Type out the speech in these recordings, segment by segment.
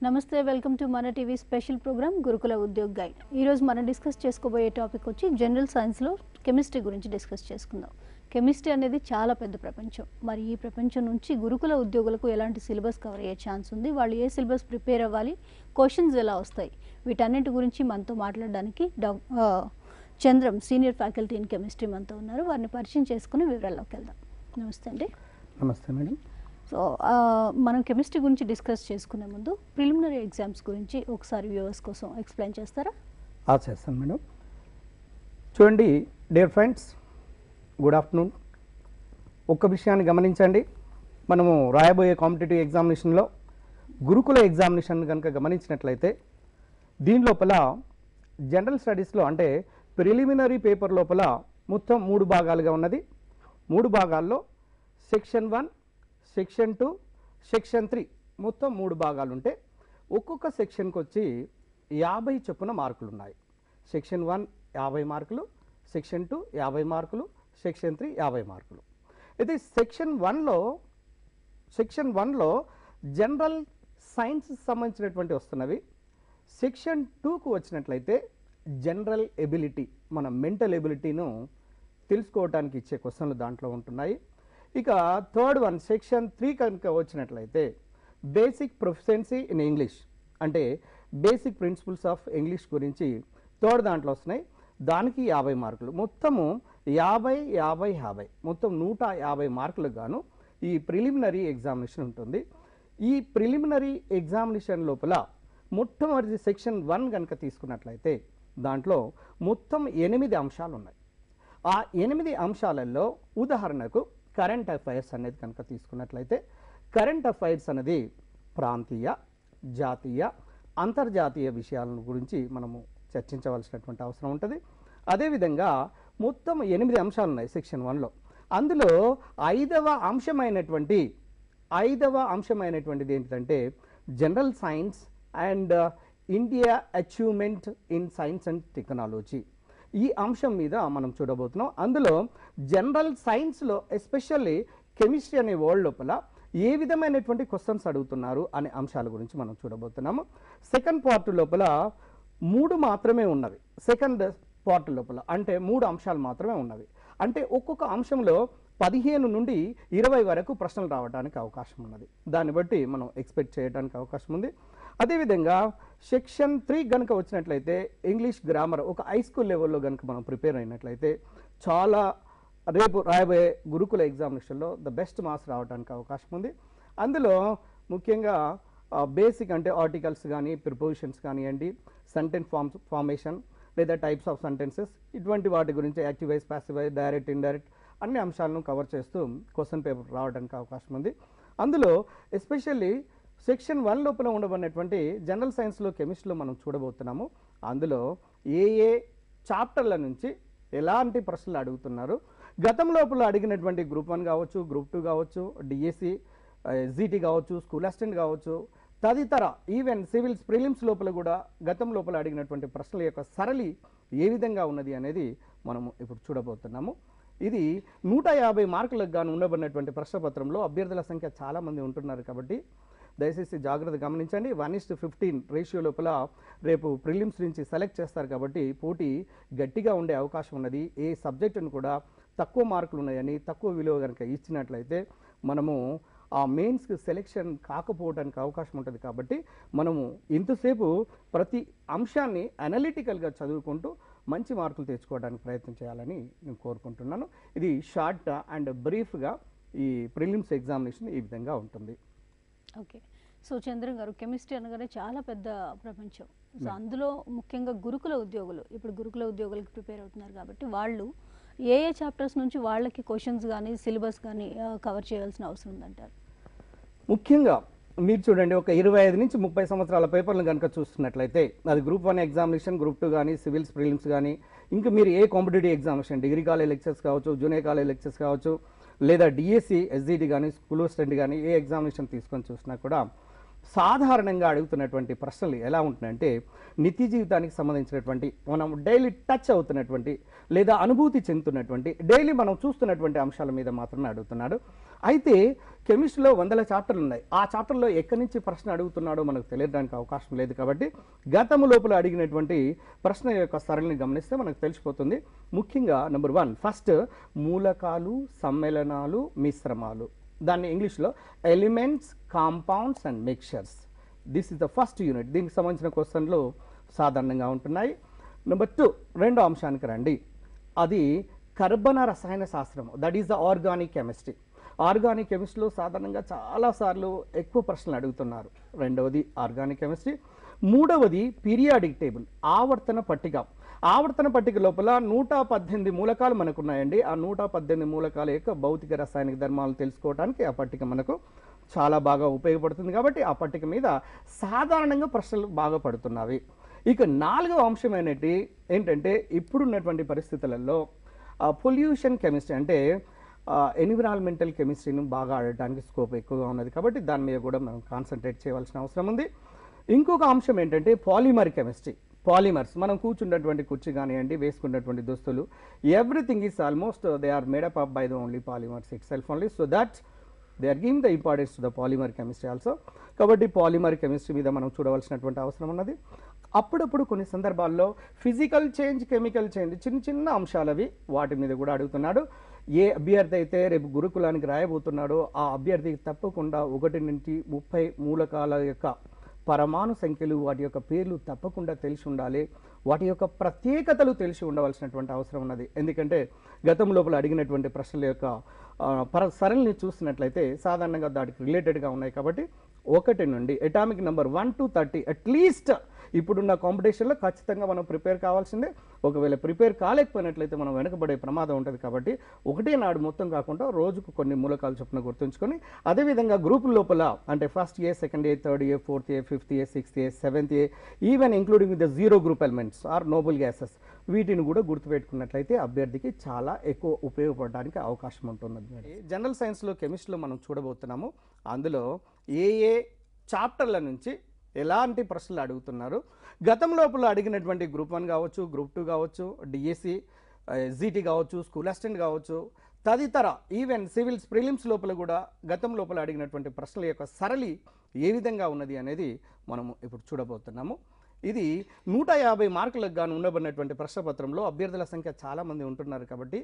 నమస్తే welcome to మన TV special programme గురుకుల ఉద్యోగ్ గైడ్. ఈరోజు మనం డిస్కస్ చేసుకోబోయే టాపిక్ వచ్చి జనరల్ సైన్స్లో కెమిస్ట్రీ గురించి డిస్కస్ చేసుకుందాం. కెమిస్ట్రీ అనేది చాలా పెద్ద ప్రపంచం. మరి ఈ ప్రపంచం నుంచి గురుకుల ఉద్యోగులకు ఎలాంటి సిలబస్ కవర్ అయ్యే ఛాన్స్ ఉంది, వాళ్ళు ఏ సిలబస్ ప్రిపేర్ అవ్వాలి, క్వశ్చన్స్ ఎలా వస్తాయి, వీటన్నిటి గురించి మనతో మాట్లాడడానికి Chandram senior faculty in chemistry మనతో ఉన్నారు. వారిని పరిచయం చేసుకుని వివరాల్లోకి వెళ్దాం. నమస్తే అండి. నమస్తే మేడం. సో మనం కెమిస్ట్రీ గురించి డిస్కస్ చేసుకునే ముందు ప్రిలిమినరీ ఎగ్జామ్స్ గురించి ఒకసారి వ్యూవర్స్ కోసం ఎక్స్ప్లెయిన్ చేస్తారా? చేస్తాను మేడం. చూడండి డియర్ ఫ్రెండ్స్, గుడ్ ఆఫ్టర్నూన్. ఒక్క విషయాన్ని గమనించండి. మనము రాయబోయే కాంపిటేటివ్ ఎగ్జామినేషన్లో గురుకుల ఎగ్జామినేషన్ కనుక గమనించినట్లయితే దీని లోపల జనరల్ స్టడీస్లో అంటే ప్రిలిమినరీ పేపర్ లోపల మొత్తం 3 భాగాలుగా ఉన్నది. 3 భాగాల్లో సెక్షన్ 1, సెక్షన్ 2, సెక్షన్ 3 మొత్తం 3 భాగాలు ఉంటే ఒక్కొక్క సెక్షన్కి వచ్చి 50 చొప్పున మార్కులు ఉన్నాయి. సెక్షన్ 1 50 మార్కులు, సెక్షన్ 2 50 మార్కులు, సెక్షన్ 3 50 మార్కులు. అయితే సెక్షన్ 1లో జనరల్ సైన్స్ సంబంధించినటువంటి వస్తున్నవి. సెక్షన్ 2కు వచ్చినట్లయితే జనరల్ ఎబిలిటీ, మన మెంటల్ ఎబిలిటీను తెలుసుకోవడానికి ఇచ్చే క్వశ్చన్లు దాంట్లో ఉంటున్నాయి. ఇక థర్డ్ వన్ సెక్షన్ 3 కనుక వచ్చినట్లయితే బేసిక్ ప్రొఫిషియన్సీ ఇన్ ఇంగ్లీష్, అంటే బేసిక్ ప్రిన్సిపల్స్ ఆఫ్ ఇంగ్లీష్ గురించి థర్డ్ దాంట్లో వస్తున్నాయి. దానికి 50 మార్కులు. మొత్తము 50 మొత్తం 150 మార్కులకు గాను ఈ ప్రిలిమినరీ ఎగ్జామినేషన్ ఉంటుంది. ఈ ప్రిలిమినరీ ఎగ్జామినేషన్ లోపల మొట్టమొదటి సెక్షన్ 1 కనుక తీసుకున్నట్లయితే దాంట్లో మొత్తం 8 అంశాలు ఉన్నాయి. ఆ 8 అంశాలలో ఉదాహరణకు కరెంట్ అఫైర్స్ అనేది కనుక తీసుకున్నట్లయితే కరెంట్ అఫైర్స్ అనేది ప్రాంతీయ, జాతీయ, అంతర్జాతీయ విషయాల గురించి మనము చర్చించవలసినటువంటి అవసరం ఉంటుంది. అదేవిధంగా మొత్తం 8 అంశాలు ఉన్నాయి సెక్షన్ 1లో. అందులో ఐదవ అంశమైనటువంటిది ఏంటంటే general science and India achievement in science and technology. ఈ అంశం మీద మనం చూడబోతున్నాం. అందులో జనరల్ సైన్స్లో ఎస్పెషల్లీ కెమిస్ట్రీ అనే వర్డ్ లోపల ఏ విధమైనటువంటి క్వశ్చన్స్ అడుగుతున్నారు అనే అంశాల గురించి మనం చూడబోతున్నాము. సెకండ్ పార్ట్ లోపల 3 మాత్రమే ఉన్నవి. సెకండ్ పార్ట్ లోపల అంటే 3 అంశాలు మాత్రమే ఉన్నవి. అంటే ఒక్కొక్క అంశంలో 15 నుండి 20 వరకు ప్రశ్నలు రావడానికి అవకాశం ఉన్నది. దాన్ని బట్టి మనం ఎక్స్పెక్ట్ చేయడానికి అవకాశం ఉంది. అదేవిధంగా సెక్షన్ 3 కనుక వచ్చినట్లయితే ఇంగ్లీష్ గ్రామర్ ఒక హై స్కూల్ లెవెల్లో కనుక మనం ప్రిపేర్ అయినట్లయితే చాలా రేపు రాయబోయే గురుకుల ఎగ్జామినేషన్లో ద బెస్ట్ మార్క్స్ రావడానికి అవకాశం ఉంది. అందులో ముఖ్యంగా బేసిక్ అంటే ఆర్టికల్స్ కానీ, ప్రిపోజిషన్స్ కానివ్వండి, సెంటెన్స్ ఫార్మేషన్ లేదా టైప్స్ ఆఫ్ సెంటెన్సెస్, ఇటువంటి వాటి గురించి active voice, passive voice, direct, indirect అన్ని అంశాలను కవర్ చేస్తూ క్వశ్చన్ పేపర్ రావడానికి అవకాశం ఉంది. అందులో ఎస్పెషల్లీ సెక్షన్ 1 లోపల ఉండబడినటువంటి జనరల్ సైన్స్లో కెమిస్ట్రీలో మనం చూడబోతున్నాము. అందులో ఏ చాప్టర్ల నుంచి ఎలాంటి ప్రశ్నలు అడుగుతున్నారు, గతం లోపల అడిగినటువంటి గ్రూప్ 1 కావచ్చు, గ్రూప్ 2 కావచ్చు, డిఎస్సి, ఎస్జిటి కావచ్చు, స్కూల్ అసిస్టెంట్ కావచ్చు, తదితర ఈవెన్ సివిల్స్ ప్రిలిమ్స్ లోపల కూడా గతం లోపల అడిగినటువంటి ప్రశ్నల యొక్క సరళి ఏ విధంగా ఉన్నది అనేది మనము ఇప్పుడు చూడబోతున్నాము. ఇది 150 మార్కులకు గాను ఉండబడినటువంటి ప్రశ్నపత్రంలో అభ్యర్థుల సంఖ్య చాలామంది ఉంటున్నారు కాబట్టి దయచేసి జాగ్రత్త గమనించండి. 1:15 రేషియో లోపల రేపు ప్రిలిమ్స్ నుంచి సెలెక్ట్ చేస్తారు కాబట్టి పోటీ గట్టిగా ఉండే అవకాశం ఉన్నది. ఏ సబ్జెక్టును కూడా తక్కువ మార్కులు ఉన్నాయని, తక్కువ విలువ కనుక ఇచ్చినట్లయితే మనము ఆ మెయిన్స్కి సెలెక్షన్ కాకపోవడానికి అవకాశం ఉంటుంది. కాబట్టి మనము ఇంతసేపు ప్రతి అంశాన్ని అనలిటికల్గా చదువుకుంటూ మంచి మార్కులు తెచ్చుకోవడానికి ప్రయత్నం చేయాలని నేను కోరుకుంటున్నాను. ఇది షార్ట్ అండ్ బ్రీఫ్గా ఈ ప్రిలిమ్స్ ఎగ్జామినేషన్ ఈ విధంగా ఉంటుంది. ఓకే. సో చంద్రన్ గారు, కెమిస్ట్రీ అనగానే చాలా పెద్ద ప్రపంచం. సో అందులో ముఖ్యంగా గురుకుల ఉద్యోగులు, ఇప్పుడు గురుకుల ఉద్యోగులకు ప్రిపేర్ అవుతున్నారు కాబట్టి వాళ్ళు ఏ చాప్టర్స్ నుంచి వాళ్ళకి క్వశ్చన్స్ కానీ సిలబస్ కానీ కవర్ చేయాల్సిన అవసరం ఉందంటారు? ముఖ్యంగా మీరు చూడండి, ఒక 25 నుంచి 30 సంవత్సరాల పేపర్లను కనుక చూస్తున్నట్లయితే అది గ్రూప్ 1 ఎగ్జామినేషన్, గ్రూప్ 2 కానీ, సివిల్స్ ప్రిలిమ్స్ కానీ, ఇంకా మీరు ఏ competitive examination degree college lectures కావచ్చు, జూనియర్ కాలేజ్ లెక్చర్స్ కావచ్చు, లేదా డిఎస్సి, ఎస్జిటి కానీ, స్కూల్ అసిస్టెంట్ కానీ ఏ ఎగ్జామినేషన్ తీసుకొని చూసినా కూడా సాధారణంగా అడుగుతున్నటువంటి ప్రశ్నలు ఎలా ఉంటున్నాయంటే నిత్య జీవితానికి సంబంధించినటువంటి, మనం డైలీ టచ్ అవుతున్నటువంటి లేదా అనుభూతి చెందుతున్నటువంటి, డైలీ మనం చూస్తున్నటువంటి అంశాల మీద మాత్రమే అడుగుతున్నాడు. అయితే కెమిస్ట్రీలో వందల చాప్టర్లు ఉన్నాయి. ఆ చాప్టర్లో ఎక్కడి నుంచి ప్రశ్న అడుగుతున్నాడో మనకు తెలియడానికి అవకాశం లేదు. కాబట్టి గతము లోపల అడిగినటువంటి ప్రశ్న యొక్క సరళిని గమనిస్తే మనకు తెలిసిపోతుంది. ముఖ్యంగా నెంబర్ 1 ఫస్ట్ మూలకాలు, సమ్మేళనాలు, మిశ్రమాలు. దాన్ని ఇంగ్లీష్లో elements, compounds and mixtures. This is the first unit. దీనికి సంబంధించిన క్వశ్చన్లు సాధారణంగా ఉంటున్నాయి. నెంబర్ 2 రెండో అంశానికి రండి. అది కర్బన రసాయన శాస్త్రం, that is the organic chemistry. Organic కెమిస్ట్రీలో సాధారణంగా చాలాసార్లు ఎక్కువ ప్రశ్నలు అడుగుతున్నారు. రెండవది ఆర్గానిక్ కెమిస్ట్రీ. మూడవది పీరియాడిక్ టేబుల్, ఆవర్తన పట్టిక. ఆవర్తన పట్టిక లోపల 118 మూలకాలు మనకున్నాయండి. ఆ 118 మూలకాల యొక్క భౌతిక రసాయనిక ధర్మాలు తెలుసుకోవడానికి ఆ పట్టిక మనకు చాలా బాగా ఉపయోగపడుతుంది. కాబట్టి ఆ పట్టిక మీద సాధారణంగా ప్రశ్నలు బాగా పడుతున్నవి. ఇక నాలుగవ అంశం ఏంటంటే ఇప్పుడున్నటువంటి పరిస్థితులలో పొల్యూషన్ కెమిస్ట్రీ అంటే ఎన్విరాన్మెంటల్ కెమిస్ట్రీని బాగా ఆడటానికి స్కోప్ ఎక్కువగా ఉన్నది. కాబట్టి దాని మీద కూడా మనం కాన్సన్ట్రేట్ చేయవలసిన అవసరం ఉంది. ఇంకొక అంశం ఏంటంటే పాలిమర్ కెమిస్ట్రీ. పాలిమర్స్, మనం కూర్చున్నటువంటి కుర్చీ కానివ్వండి, వేసుకున్నటువంటి దుస్తులు, everything is almost they are made up up by the only polymers itself only. So that they are giving the importance to the polymer chemistry also. కాబట్టి పాలిమర్ కెమిస్ట్రీ మీద మనం చూడవలసినటువంటి అవసరం ఉన్నది. అప్పుడప్పుడు కొన్ని సందర్భాల్లో ఫిజికల్ చేంజ్, కెమికల్ చేంజ్, చిన్న చిన్న అంశాలవి వాటి మీద కూడా అడుగుతున్నాడు. ఏ అభ్యర్థి అయితే రేపు గురుకులానికి రాయబోతున్నాడో ఆ అభ్యర్థికి తప్పకుండా 1 నుంచి 30 మూలకాల యొక్క పరమాణు సంఖ్యలు, వాటి యొక్క పేర్లు తప్పకుండా తెలిసి ఉండాలి. వాటి యొక్క ప్రత్యేకతలు తెలిసి ఉండవలసినటువంటి అవసరం ఉన్నది. ఎందుకంటే గతం లోపల అడిగినటువంటి ప్రశ్నల యొక్క సరళిని చూసినట్లయితే సాధారణంగా దానికి రిలేటెడ్గా ఉన్నాయి. కాబట్టి 1 నుండి అటామిక్ నెంబర్ 1 to 30 అట్లీస్ట్ ఇప్పుడున్న కాంపిటీషన్లో ఖచ్చితంగా మనం ప్రిపేర్ కావాల్సిందే. ఒకవేళ ప్రిపేర్ కాలేకపోయినట్లయితే మనం వెనకబడే ప్రమాదం ఉంటుంది. కాబట్టి ఒకటే నాడు మొత్తం కాకుండా రోజుకు కొన్ని మూలకాలు చొప్పున గుర్తుంచుకొని, అదేవిధంగా గ్రూపుల లోపల అంటే first A, second A, third A, fourth A, fifth A, sixth A, seventh A, even including with the zero group elements are noble gases, వీటిని కూడా గుర్తుపెట్టుకున్నట్లయితే అభ్యర్థికి చాలా ఎక్కువ ఉపయోగపడడానికి అవకాశం ఉంటుంది. జనరల్ సైన్స్లో, కెమిస్ట్రీలో మనం చూడబోతున్నాము. అందులో ఏ ఏ చాప్టర్ల నుంచి ఎలాంటి ప్రశ్నలు అడుగుతున్నారు, గతం లోపల అడిగినటువంటి గ్రూప్ 1 కావచ్చు, గ్రూప్ 2 కావచ్చు, డిఎస్సి, ఎస్జిటి కావచ్చు, స్కూల్ అసిస్టెంట్ కావచ్చు, తదితర ఈవెన్ సివిల్స్ ప్రిలిమ్స్ లోపల కూడా గతం లోపల అడిగినటువంటి ప్రశ్నల యొక్క సరళి ఏ విధంగా ఉన్నది అనేది మనము ఇప్పుడు చూడబోతున్నాము. ఇది 150 మార్కులకు గాను ఉండబడినటువంటి ప్రశ్నపత్రంలో అభ్యర్థుల సంఖ్య చాలామంది ఉంటున్నారు. కాబట్టి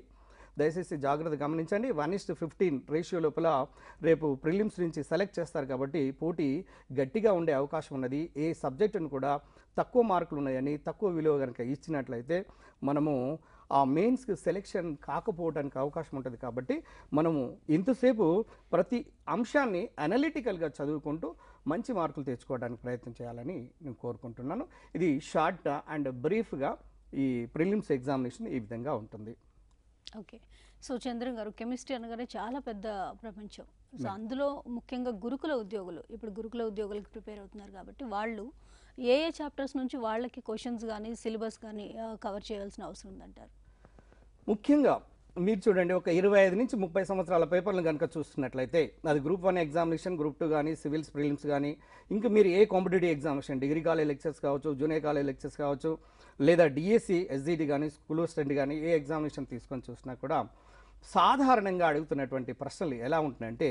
దయచేసి జాగ్రత్త గమనించండి. 1:15 రేషియో లోపల రేపు ప్రిలిమ్స్ నుంచి సెలెక్ట్ చేస్తారు. కాబట్టి పోటీ గట్టిగా ఉండే అవకాశం ఉన్నది. ఏ సబ్జెక్టును కూడా తక్కువ మార్కులు ఉన్నాయని, తక్కువ విలువ కనుక ఇచ్చినట్లయితే మనము ఆ మెయిన్స్కి సెలెక్షన్ కాకపోవడానికి అవకాశం ఉంటుంది. కాబట్టి మనము ఇంతసేపు ప్రతి అంశాన్ని అనలిటికల్గా చదువుకుంటూ మంచి మార్కులు తెచ్చుకోవడానికి ప్రయత్నం చేయాలని నేను కోరుకుంటున్నాను. ఇది షార్ట్ అండ్ బ్రీఫ్గా ఈ ప్రిలిమ్స్ ఎగ్జామినేషన్ ఈ విధంగా ఉంటుంది. ఓకే. సో చంద్రన్ గారు, కెమిస్ట్రీ అనగానే చాలా పెద్ద ప్రపంచం. సో అందులో ముఖ్యంగా గురుకుల ఉద్యోగులు, ఇప్పుడు గురుకుల ఉద్యోగులకు ప్రిపేర్ అవుతున్నారు కాబట్టి వాళ్ళు ఏ ఏ చాప్టర్స్ నుంచి వాళ్ళకి క్వశ్చన్స్ కానీ సిలబస్ కానీ కవర్ చేయాల్సిన అవసరం ఉందంటారు? ముఖ్యంగా మీరు చూడండి, ఒక 25 నుంచి 30 సంవత్సరాల పేపర్లను కనుక చూస్తున్నట్లయితే అది గ్రూప్ 1 ఎగ్జామినేషన్, గ్రూప్ 2 కానీ, సివిల్స్ ప్రిలిమ్స్ కానీ, ఇంకా మీరు ఏ competitive examination, degree college lectures కావచ్చు, జూనియర్ కాలేజ్ లెక్చర్స్ కావచ్చు, లేదా డిఎస్సి, ఎస్జిటి కానీ, స్కూల్ అసిస్టెంట్ కానీ, ఏ ఎగ్జామినేషన్ తీసుకొని చూసినా కూడా సాధారణంగా అడుగుతున్నటువంటి ప్రశ్నలు ఎలా ఉంటున్నాయంటే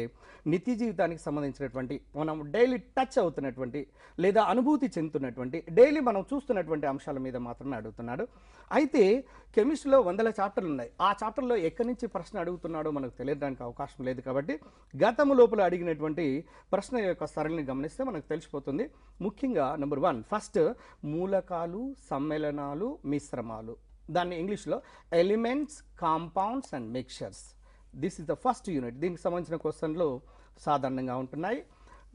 నిత్య జీవితానికి సంబంధించినటువంటి, మనం డైలీ టచ్ అవుతున్నటువంటి లేదా అనుభూతి చెందుతున్నటువంటి, డైలీ మనం చూస్తున్నటువంటి అంశాల మీద మాత్రమే అడుగుతున్నాడు. అయితే కెమిస్ట్రీలో 100 చాప్టర్లు ఉన్నాయి. ఆ చాప్టర్లో ఎక్కడి నుంచి ప్రశ్న అడుగుతున్నాడో మనకు తెలియడానికి అవకాశం లేదు. కాబట్టి గతము లోపల అడిగినటువంటి ప్రశ్న యొక్క సరళిని గమనిస్తే మనకు తెలిసిపోతుంది. ముఖ్యంగా నెంబర్ 1 ఫస్ట్ మూలకాలు, సమ్మేళనాలు, మిశ్రమాలు. దాన్ని ఇంగ్లీష్లో elements, compounds and mixtures. This is the first unit. దీనికి సంబంధించిన క్వశ్చన్లు సాధారణంగా ఉంటున్నాయి.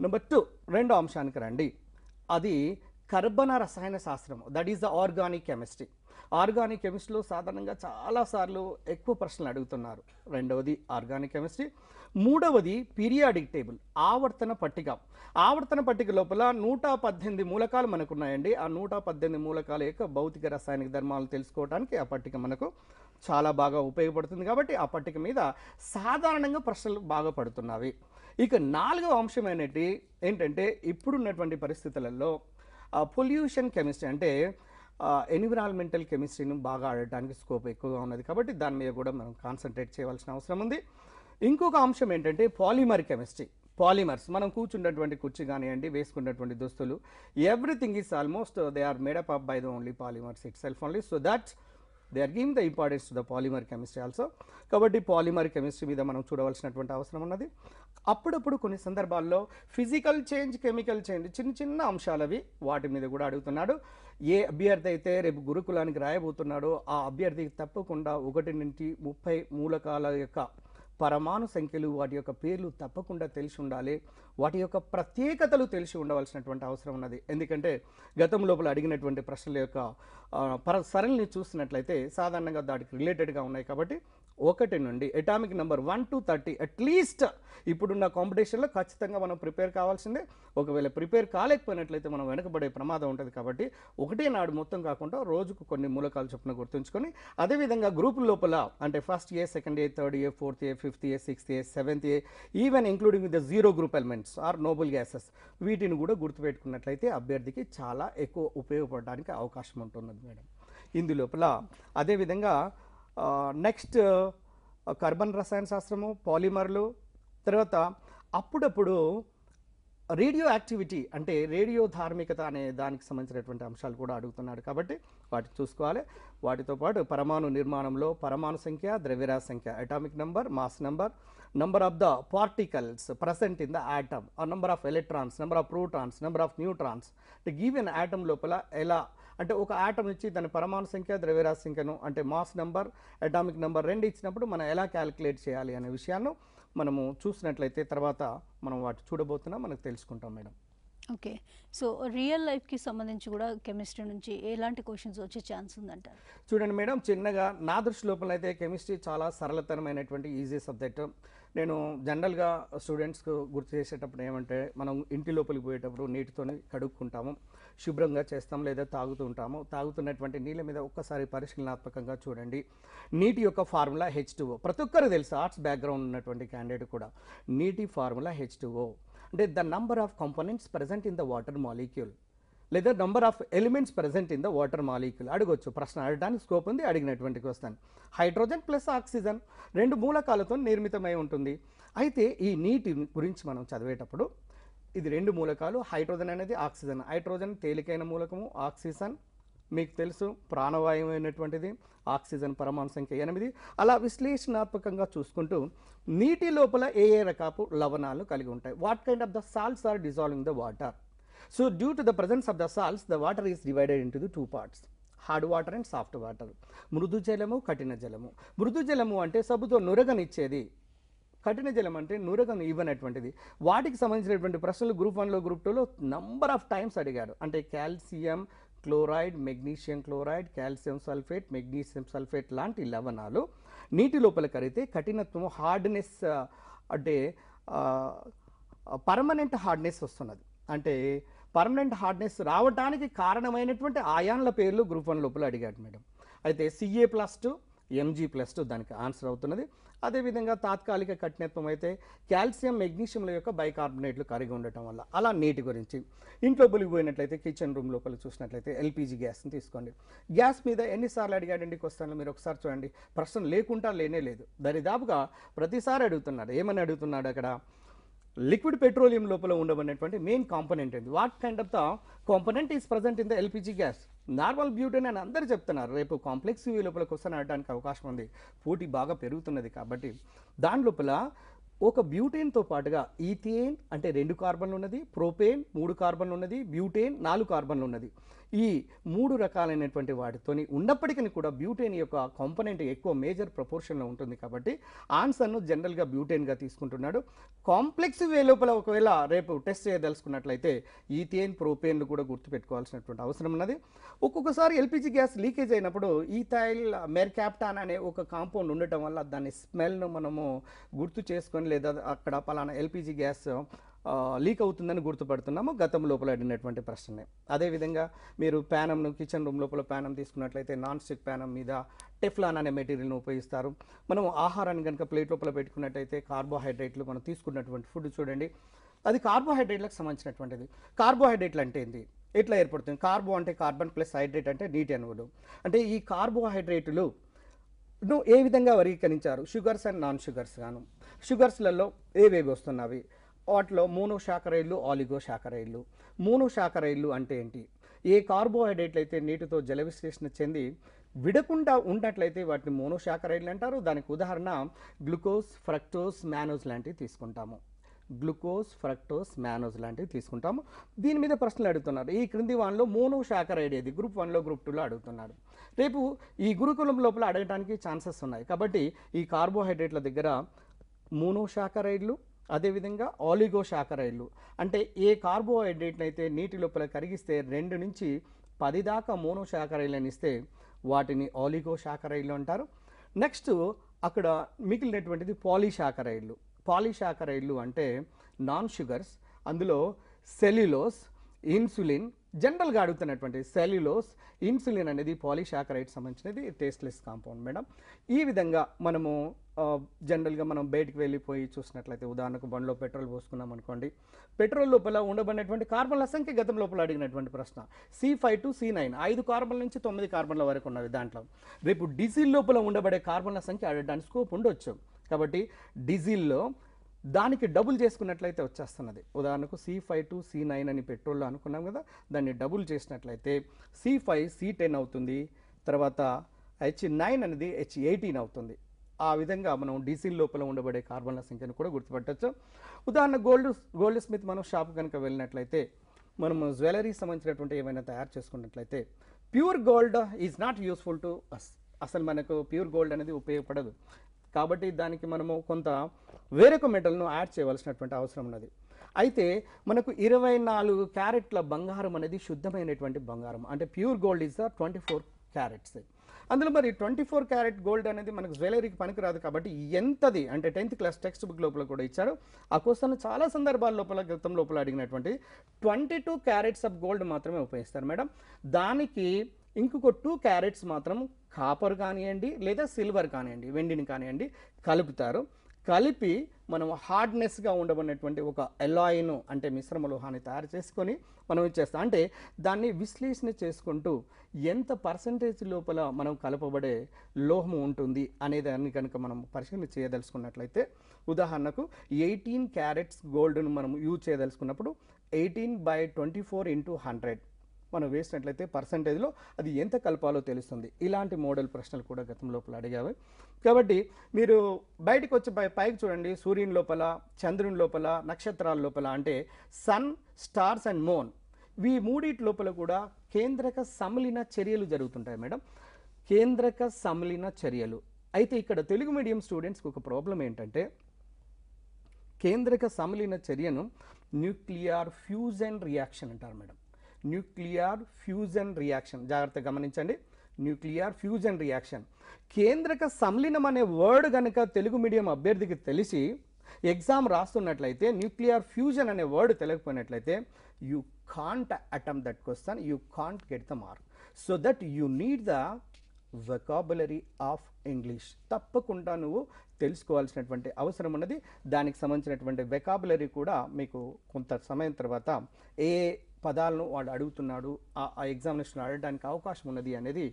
నెంబర్ 2 రెండో అంశానికి రండి. అది కర్బన రసాయన శాస్త్రం, that is the organic chemistry. Organic కెమిస్ట్రీలో సాధారణంగా చాలాసార్లు ఎక్కువ ప్రశ్నలు అడుగుతున్నారు. రెండవది ఆర్గానిక్ కెమిస్ట్రీ. మూడవది పీరియాడిక్ టేబుల్, ఆవర్తన పట్టిక. ఆవర్తన పట్టిక లోపల 118 మూలకాలు మనకున్నాయండి. ఆ 118 మూలకాల యొక్క భౌతిక రసాయనిక ధర్మాలు తెలుసుకోవడానికి ఆ పట్టిక మనకు చాలా బాగా ఉపయోగపడుతుంది. కాబట్టి ఆ పట్టిక మీద సాధారణంగా ప్రశ్నలు బాగా పడుతున్నవి. ఇక నాలుగవ అంశం ఏంటంటే ఇప్పుడున్నటువంటి పరిస్థితులలో పొల్యూషన్ కెమిస్ట్రీ అంటే ఎన్విరాన్మెంటల్ కెమిస్ట్రీని బాగా ఆడటానికి స్కోప్ ఎక్కువగా ఉన్నది. కాబట్టి దాని మీద కూడా మనం కాన్సన్ట్రేట్ చేయవలసిన అవసరం ఉంది. ఇంకొక అంశం ఏంటంటే పాలిమర్ కెమిస్ట్రీ. పాలిమర్స్ మనం కూర్చున్నటువంటి కుర్చీ కానివ్వండి, వేసుకున్నటువంటి దుస్తులు, everything is almost they are made up by the only polymers itself only. So that they are giving the importance to the polymer chemistry also. కాబట్టి పాలిమర్ కెమిస్ట్రీ మీద మనం చూడవలసినటువంటి అవసరం ఉన్నది. అప్పుడప్పుడు కొన్ని సందర్భాల్లో ఫిజికల్ చేంజ్, కెమికల్ చేంజ్, చిన్న చిన్న అంశాలు అవి, వాటి మీద కూడా అడుగుతున్నాడు. ఏ అభ్యర్థి అయితే రేపు గురుకులానికి రాయబోతున్నాడో ఆ అభ్యర్థికి తప్పకుండా 1 నుండి 30 మూలకాల యొక్క పరమాణు సంఖ్యలు, వాటి యొక్క పేర్లు తప్పకుండా తెలిసి ఉండాలి. వాటి యొక్క ప్రత్యేకతలు తెలిసి ఉండవలసినటువంటి అవసరం ఉన్నది. ఎందుకంటే గతం లోపల అడిగినటువంటి ప్రశ్నల యొక్క సరళిని చూసినట్లయితే సాధారణంగా దానికి రిలేటెడ్గా ఉన్నాయి. కాబట్టి 1 నుండి అటామిక్ నెంబర్ 1 to 30 అట్లీస్ట్ ఇప్పుడున్న కాంపిటీషన్లో ఖచ్చితంగా మనం ప్రిపేర్ కావాల్సిందే. ఒకవేళ ప్రిపేర్ కాలేకపోయినట్లయితే మనం వెనకబడే ప్రమాదం ఉంటుంది. కాబట్టి ఒకటే నాడు మొత్తం కాకుండా రోజుకు కొన్ని మూలకాలు చొప్పున గుర్తుంచుకొని, అదేవిధంగా గ్రూపుల లోపల అంటే first A, second A, third A, fourth A, fifth A, sixth A, seventh A, even including with the zero group elements are noble gases, వీటిని కూడా గుర్తుపెట్టుకున్నట్లయితే అభ్యర్థికి చాలా ఎక్కువ ఉపయోగపడడానికి అవకాశం ఉంటున్నది మేడం ఇందులోపల. అదేవిధంగా నెక్స్ట్ కార్బన్ రసాయన శాస్త్రము, పాలిమర్లు, తర్వాత అప్పుడప్పుడు రేడియో యాక్టివిటీ అంటే రేడియో ధార్మికత అనే దానికి సంబంధించినటువంటి అంశాలు కూడా అడుగుతున్నాడు. కాబట్టి వాటిని చూసుకోవాలి. వాటితో పాటు పరమాణు నిర్మాణంలో పరమాణు సంఖ్య, ద్రవ్యరాశి సంఖ్య, atomic number, mass number, number of the particles present in the atom, or number of electrons, number of protons, number of neutrons. The given atom లోపల ఎలా అంటే ఒక ఆటం ఇచ్చి దాని పరమాణు సంఖ్య, ద్రవ్యరాశి సంఖ్యను అంటే మాస్ నెంబర్, అటామిక్ నెంబర్ రెండు ఇచ్చినప్పుడు మనం ఎలా క్యాలిక్యులేట్ చేయాలి అనే విషయాన్ని మనము చూసినట్లయితే తర్వాత మనం వాటి చూడబోతున్నాం, మనకు తెలుసుకుంటాం మేడం. ఓకే, సో రియల్ లైఫ్కి సంబంధించి కూడా కెమిస్ట్రీ నుంచి ఎలాంటి క్వశ్చన్స్ వచ్చే ఛాన్స్ ఉందంటారు? చూడండి మేడం, చిన్నగా నా దృష్టి లోపల అయితే కెమిస్ట్రీ చాలా సరళతరమైనటువంటి ఈజీ సబ్జెక్ట్. నేను జనరల్గా స్టూడెంట్స్కు గుర్తు చేసేటప్పుడు ఏమంటే, మనం ఇంటి లోపలికి పోయేటప్పుడు నీటితోనే కడుక్కుంటాము, శుభ్రంగా చేస్తాం, లేదా తాగుతూ ఉంటాము. తాగుతున్నటువంటి నీళ్ళ మీద ఒక్కసారి పరిశీలనాత్మకంగా చూడండి. నీటి యొక్క ఫార్ములా H2O. ప్రతి ఒక్కరు తెలుసు, ఆర్ట్స్ బ్యాక్గ్రౌండ్ ఉన్నటువంటి క్యాండిడేట్ కూడా. నీటి ఫార్ములా H2O అంటే the number of components present in the water molecule, లేదా number of elements present in the water molecule. అడగొచ్చు, ప్రశ్న అడగడానికి స్కోప్ ఉంది, అడిగినటువంటి క్వశ్చన్. హైడ్రోజన్ ప్లస్ ఆక్సిజన్ రెండు మూలకాలతో నిర్మితమై ఉంటుంది. అయితే ఈ నీటి గురించి మనం చదివేటప్పుడు ఇది రెండు మూలకాలు, హైడ్రోజన్ అనేది ఆక్సిజన్. హైడ్రోజన్ తేలికైన మూలకము, ఆక్సిజన్ మీకు తెలుసు ప్రాణవాయువైనటువంటిది, ఆక్సిజన్ పరమాణు సంఖ్య 8. అలా విశ్లేషణాత్మకంగా చూసుకుంటూ నీటి లోపల ఏ ఏ రకాపు లవణాలు కలిగి ఉంటాయి, what kind of the salts are dissolving the water. So due to the presence of the salts, the water is divided into the two parts, hard water and soft water. మృదు జలము, కఠిన జలము. మృదు జలము అంటే సబ్బుతో నురగనిచ్చేది, కఠిన జలం అంటే నురగను ఇవ్వనటువంటిది. వాటికి సంబంధించినటువంటి ప్రశ్నలు గ్రూప్ 1లో గ్రూప్ 2లో నంబర్ ఆఫ్ టైమ్స్ అడిగాడు. అంటే calcium chloride, magnesium chloride, calcium sulphate, magnesium sulphate లాంటి లవణాలు నీటి లోపల కరిగితే కఠినత్వం, హార్డ్నెస్ అంటే పర్మనెంట్ హార్డ్నెస్ వస్తున్నది. అంటే పర్మనెంట్ హార్డ్నెస్ రావడానికి కారణమైనటువంటి ఆయాన్ల పేర్లు గ్రూప్ 1 లోపల అడిగాడు మేడం. అయితే Ca+2, Mg+2 దానికి ఆన్సర్ అవుతున్నది. అదేవిధంగా తాత్కాలిక కఠినత్వం అయితే కాల్షియం, మెగ్నీషియంల యొక్క బైకార్బోనేట్లు కరిగి ఉండటం వల్ల. అలా నీటి గురించి ఇంట్లో పోయినట్లయితే కిచెన్ రూమ్ లోపల చూసినట్లయితే ఎల్పిజి గ్యాస్ని తీసుకోండి. గ్యాస్ మీద ఎన్నిసార్లు అడిగాడండి క్వశ్చన్లు మీరు ఒకసారి చూడండి. ప్రశ్న లేకుండా లేనే లేదు, దరిదాపుగా ప్రతిసారి అడుగుతున్నాడు. ఏమని అడుగుతున్నాడు అక్కడ, లిక్విడ్ పెట్రోలియం లోపల ఉండబడినటువంటి మెయిన్ కాంపోనెంట్ ఏంది, what kind of the component is present in the LPG gas. Normal butane అని అందరూ చెప్తున్నారు. రేపు కాంప్లెక్స్ లోపల క్వశ్చన్ అడడానికి అవకాశం ఉంది, పోటీ బాగా పెరుగుతున్నది. కాబట్టి దాని లోపల ఒక బ్యూటేన్తో పాటుగా ఈథేన్ అంటే 2 కార్బన్లు ఉన్నది, ప్రోపేన్ 3 కార్బన్లు ఉన్నది, బ్యూటేన్ 4 కార్బన్లు ఉన్నది. ఈ 3 రకాలైనటువంటి వాటితోని ఉన్నప్పటికీ కూడా బ్యూటేన్ యొక్క కాంపోనెంట్ ఎక్కువ మేజర్ ప్రపోర్షన్లో ఉంటుంది. కాబట్టి ఆన్సర్ను జనరల్గా బ్యూటేన్గా తీసుకుంటున్నాడు. కాంప్లెక్స్ వే లోపల ఒకవేళ రేపు టెస్ట్ చేయదలుచుకున్నట్లయితే ఈథేన్, ప్రోపేన్లు కూడా గుర్తుపెట్టుకోవాల్సినటువంటి అవసరం ఉన్నది. ఒక్కొక్కసారి ఎల్పిజి గ్యాస్ లీకేజ్ అయినప్పుడు ఈథైల్ మెర్కాప్టాన్ అనే ఒక కాంపౌండ్ ఉండటం వల్ల దాని స్మెల్ను మనము గుర్తు చేసుకొని, లేదా అక్కడ పలానా ఎల్పిజి గ్యాస్ లీక్ అవుతుందని గుర్తుపడుతున్నాము. గతం లోపల అడిగినటువంటి ప్రశ్నే. అదేవిధంగా మీరు ప్యానంను కిచెన్ రూమ్ లోపల ప్యానం తీసుకున్నట్లయితే నాన్ స్టిక్ ప్యానం మీద టెఫ్లాన్ అనే మెటీరియల్ను ఉపయోగిస్తారు. మనం ఆహారాన్ని కనుక ప్లేట్ లోపల పెట్టుకున్నట్టయితే కార్బోహైడ్రేట్లు మనం తీసుకున్నటువంటి ఫుడ్ చూడండి, అది కార్బోహైడ్రేట్లకు సంబంధించినటువంటిది. కార్బోహైడ్రేట్లు అంటే ఏంటి, ఎట్లా ఏర్పడుతుంది? కార్బో అంటే కార్బన్ ప్లస్ హైడ్రేట్ అంటే నీటి అణువులు. అంటే ఈ కార్బోహైడ్రేట్లు ఏ విధంగా వర్గీకరించారు, షుగర్స్ అండ్ నాన్ షుగర్స్ గాను. షుగర్స్లలో ఏవేవి వస్తున్నవి, వాటిలో మోనోశాకరైడ్లు, ఆలిగోశాకరైడ్లు. మోనోశాకరైడ్లు అంటే ఏంటి? ఏ కార్బోహైడ్రేట్లు అయితే నీటితో జల విశ్లేషణ చెంది విడకుండా ఉన్నట్లయితే వాటిని మోనోశాకరైడ్లు అంటారు. దానికి ఉదాహరణ గ్లూకోజ్, ఫ్రక్టోజ్, మ్యానోజ్ లాంటివి తీసుకుంటాము. గ్లూకోజ్, ఫ్రక్టోజ్, మ్యానోజ్ లాంటివి తీసుకుంటాము. దీని మీద ప్రశ్నలు అడుగుతున్నారు. ఈ క్రింది వానిలో మోనోశాకరైడ్ ఏది? గ్రూప్ 1లో, గ్రూప్ 2లో అడుగుతున్నాడు. రేపు ఈ గురుకులం లోపల అడగడానికి ఛాన్సెస్ ఉన్నాయి. కాబట్టి ఈ కార్బోహైడ్రేట్ల దగ్గర మోనోశాకరైడ్లు, అదేవిధంగా ఆలిగోశాకరైడ్లు అంటే ఏ కార్బోహైడ్రేట్ని అయితే నీటి లోపల కరిగిస్తే 2 నుంచి 10 దాకా మోనోశాకరైడ్లను ఇస్తే వాటిని ఆలిగోశాకరైడ్లు అంటారు. నెక్స్ట్ అక్కడ మిగిలినటువంటిది పాలీశాకరైడ్లు. పాలీశాకరైడ్లు అంటే నాన్ షుగర్స్. అందులో సెల్యులోస్, ఇన్సులిన్, జనరల్గా అడుగుతున్నటువంటి సెల్యులోస్, ఇన్సులిన్ అనేది పాలీశాకరైడ్ సంబంధించినది, టేస్ట్లెస్ కాంపౌండ్ మేడం. ఈ విధంగా మనము జనరల్గా మనం బయటికి వెళ్ళిపోయి చూసినట్లయితే, ఉదాహరణకు బండ్లో పెట్రోల్ పోసుకున్నాం అనుకోండి, పెట్రోల్ లోపల ఉండబడినటువంటి కార్బన్ల సంఖ్య గతం లోపల అడిగినటువంటి ప్రశ్న C5 to C9, 5 కార్బన్ల నుంచి 9 కార్బన్ల వరకు ఉన్నవి దాంట్లో. రేపు డీజిల్ లోపల ఉండబడే కార్బన్ల సంఖ్య అడగడానికి స్కోప్ ఉండొచ్చు. కాబట్టి డీజిల్లో దానికి డబుల్ చేసుకున్నట్లయితే వచ్చేస్తున్నది. ఉదాహరణకు C5 to C9 అని పెట్రోల్లో అనుకున్నాం కదా, దాన్ని డబుల్ చేసినట్లయితే C5 C10 అవుతుంది, తర్వాత H9 అనేది H18 అవుతుంది. ఆ విధంగా మనం డీజిల్ లోపల ఉండబడే కార్బన్ల సంఖ్యను కూడా గుర్తుపట్టచ్చు. ఉదాహరణ గోల్డ్ స్మిత్ మనం షాప్ కనుక వెళ్ళినట్లయితే, మనము జ్యువెలరీ సంబంధించినటువంటి ఏమైనా తయారు చేసుకున్నట్లయితే pure gold is not useful to us. అసలు మనకు ప్యూర్ గోల్డ్ అనేది ఉపయోగపడదు. కాబట్టి దానికి మనము కొంత వేరొక మెటల్ను యాడ్ చేయవలసినటువంటి అవసరం ఉన్నది. అయితే మనకు 24 క్యారెట్ల బంగారం అనేది శుద్ధమైనటువంటి బంగారం, అంటే ప్యూర్ గోల్డ్ ఈజ్ 24 క్యారెట్స్. అందులో మరి 24 క్యారెట్ గోల్డ్ అనేది మనకు జ్యువెలరీకి పనికిరాదు. కాబట్టి ఎంతది అంటే 10th క్లాస్ టెక్స్ట్ బుక్ లోపల కూడా ఇచ్చారు. ఆ క్వశ్చన్ చాలా సందర్భాల లోపల గతం లోపల అడిగినటువంటి 22 క్యారెట్స్ ఆఫ్ గోల్డ్ మాత్రమే ఉపయోగిస్తారు మేడం. దానికి ఇంకొక 2 క్యారెట్స్ మాత్రం కాపర్ కానివ్వండి లేదా సిల్వర్ కానివ్వండి, వెండిని కానివ్వండి కలుపుతారు. కలిపి మనం హార్డ్నెస్గా ఉండబడినటువంటి ఒక ఎలాయిను అంటే మిశ్రమ లోహాన్ని తయారు చేసుకొని మనం ఇచ్చేస్తాం. అంటే దాన్ని విశ్లేషణ చేసుకుంటూ ఎంత పర్సంటేజ్ లోపల మనం కలపబడే లోహము ఉంటుంది అనే దాన్ని కనుక మనం పరిశీలన చేయదలుచుకున్నట్లయితే, ఉదాహరణకు 18 క్యారెట్స్ గోల్డ్ను మనం యూజ్ చేయదలుచుకున్నప్పుడు 18/24 × 100 మనం వేసినట్లయితే పర్సంటేజ్లో అది ఎంత కలపాలో తెలుస్తుంది. ఇలాంటి మోడల్ ప్రశ్నలు కూడా గతం లోపల అడిగావి. కాబట్టి మీరు బయటకు వచ్చి పైకి చూడండి, సూర్యుని లోపల, చంద్రుని లోపల, నక్షత్రాల లోపల అంటే సన్, స్టార్స్ అండ్ మూన్, ఈ మూడిటి లోపల కూడా కేంద్రక సమ్మిళన చర్యలు జరుగుతుంటాయి మేడం. కేంద్రక సమ్మిళన చర్యలు. అయితే ఇక్కడ తెలుగు మీడియం స్టూడెంట్స్కి ఒక ప్రాబ్లం ఏంటంటే, కేంద్రక సమ్మిళన చర్యను న్యూక్లియర్ ఫ్యూజన్ రియాక్షన్ అంటారు మేడం. న్యూక్లియర్ ఫ్యూజన్ రియాక్షన్, జాగ్రత్తగా గమనించండి, న్యూక్లియర్ ఫ్యూజన్ రియాక్షన్. కేంద్రక సమ్మిళనం అనే వర్డ్ కనుక తెలుగు మీడియం అభ్యర్థికి తెలిసి ఎగ్జామ్ రాస్తున్నట్లయితే, న్యూక్లియర్ ఫ్యూజన్ అనే వర్డ్ తెలియకపోయినట్లయితే, you can't attempt that question, you can't get the mark. So that you need the vocabulary of English. తప్పకుండా నువ్వు తెలుసుకోవాల్సినటువంటి అవసరం ఉన్నది. దానికి సంబంధించినటువంటి వెకాబులరీ కూడా మీకు కొంత సమయం తర్వాత ఏ పదాలను వాడు అడుగుతున్నాడు, ఆ ఎగ్జామినేషన్ అడగడానికి అవకాశం ఉన్నది అనేది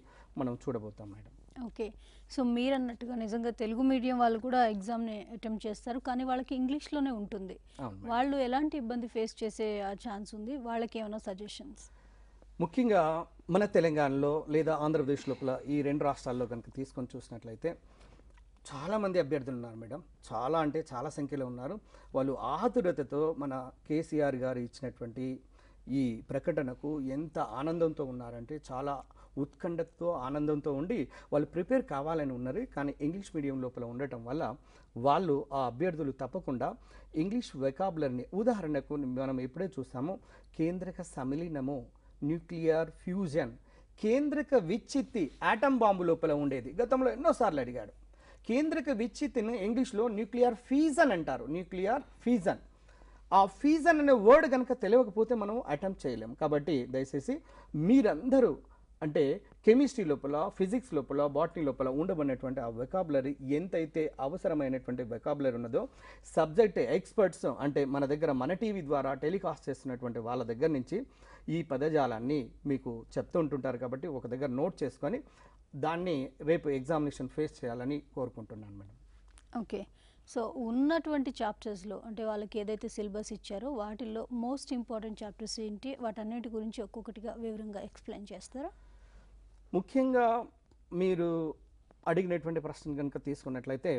మనం చూడబోతాం మేడం. ఓకే, సో మీరు అన్నట్టుగా నిజంగా తెలుగు మీడియం వాళ్ళు కూడా ఎగ్జామ్ని అటెంప్ట్ చేస్తారు, కానీ వాళ్ళకి ఇంగ్లీష్లోనే ఉంటుంది. వాళ్ళు ఎలాంటి ఇబ్బంది ఫేస్ చేసే ఛాన్స్ ఉంది? వాళ్ళకి ఏమైనా సజెషన్స్? ముఖ్యంగా మన తెలంగాణలో లేదా ఆంధ్రప్రదేశ్ లోపల ఈ 2 రాష్ట్రాల్లో కనుక తీసుకొని చూసినట్లయితే చాలామంది అభ్యర్థులు ఉన్నారు మేడం. చాలా అంటే చాలా సంఖ్యలో ఉన్నారు. వాళ్ళు ఆతురతతో మన కేసీఆర్ గారు ఇచ్చినటువంటి ఈ ప్రకటనకు ఎంత ఆనందంతో ఉన్నారంటే, చాలా ఉత్కంఠతో ఆనందంతో ఉండి వాళ్ళు ప్రిపేర్ కావాలని ఉన్నారు. కానీ ఇంగ్లీష్ మీడియం లోపల ఉండటం వల్ల వాళ్ళు ఆ అభ్యర్థులు తప్పకుండా ఇంగ్లీష్ వెకాబులరీని, ఉదాహరణకు మనం ఇప్పుడే చూసాము కేంద్రక సమ్మిళనము, న్యూక్లియర్ ఫ్యూజన్, కేంద్రక విచ్చిత్తి ఆటం బాంబు లోపల ఉండేది. గతంలో ఎన్నోసార్లు అడిగాడు. కేంద్రక విచ్చిత్తిని ఇంగ్లీష్లో న్యూక్లియర్ ఫీజన్ అంటారు. Nuclear fission. ఆ ఫీజన్ అనే వర్డ్ కనుక తెలియకపోతే మనం అటెంప్ట్ చేయలేము. కాబట్టి దయచేసి మీరందరూ అంటే కెమిస్ట్రీ లోపల, ఫిజిక్స్ లోపల, బాటనీ లోపల ఉండబడినటువంటి ఆ వెకాబులరీ ఎంతైతే అవసరమైనటువంటి వెకాబులరీ ఉన్నదో, సబ్జెక్ట్ ఎక్స్పర్ట్స్ అంటే మన దగ్గర మన టీవీ ద్వారా టెలికాస్ట్ చేస్తున్నటువంటి వాళ్ళ దగ్గర నుంచి ఈ పదజాలాన్ని మీకు చెప్తూ ఉంటుంటారు. కాబట్టి ఒక దగ్గర నోట్ చేసుకొని దాన్ని రేపు ఎగ్జామినేషన్ ఫేస్ చేయాలని కోరుకుంటున్నాను మేడం. ఓకే, సో ఉన్నటువంటి చాప్టర్స్లో అంటే వాళ్ళకి ఏదైతే సిలబస్ ఇచ్చారో వాటిల్లో మోస్ట్ ఇంపార్టెంట్ చాప్టర్స్ ఏంటి, వాటన్నిటి గురించి ఒక్కొక్కటిగా వివరంగా ఎక్స్ప్లెయిన్ చేస్తారా? ముఖ్యంగా మీరు అడిగినటువంటి ప్రశ్న కనుక తీసుకున్నట్లయితే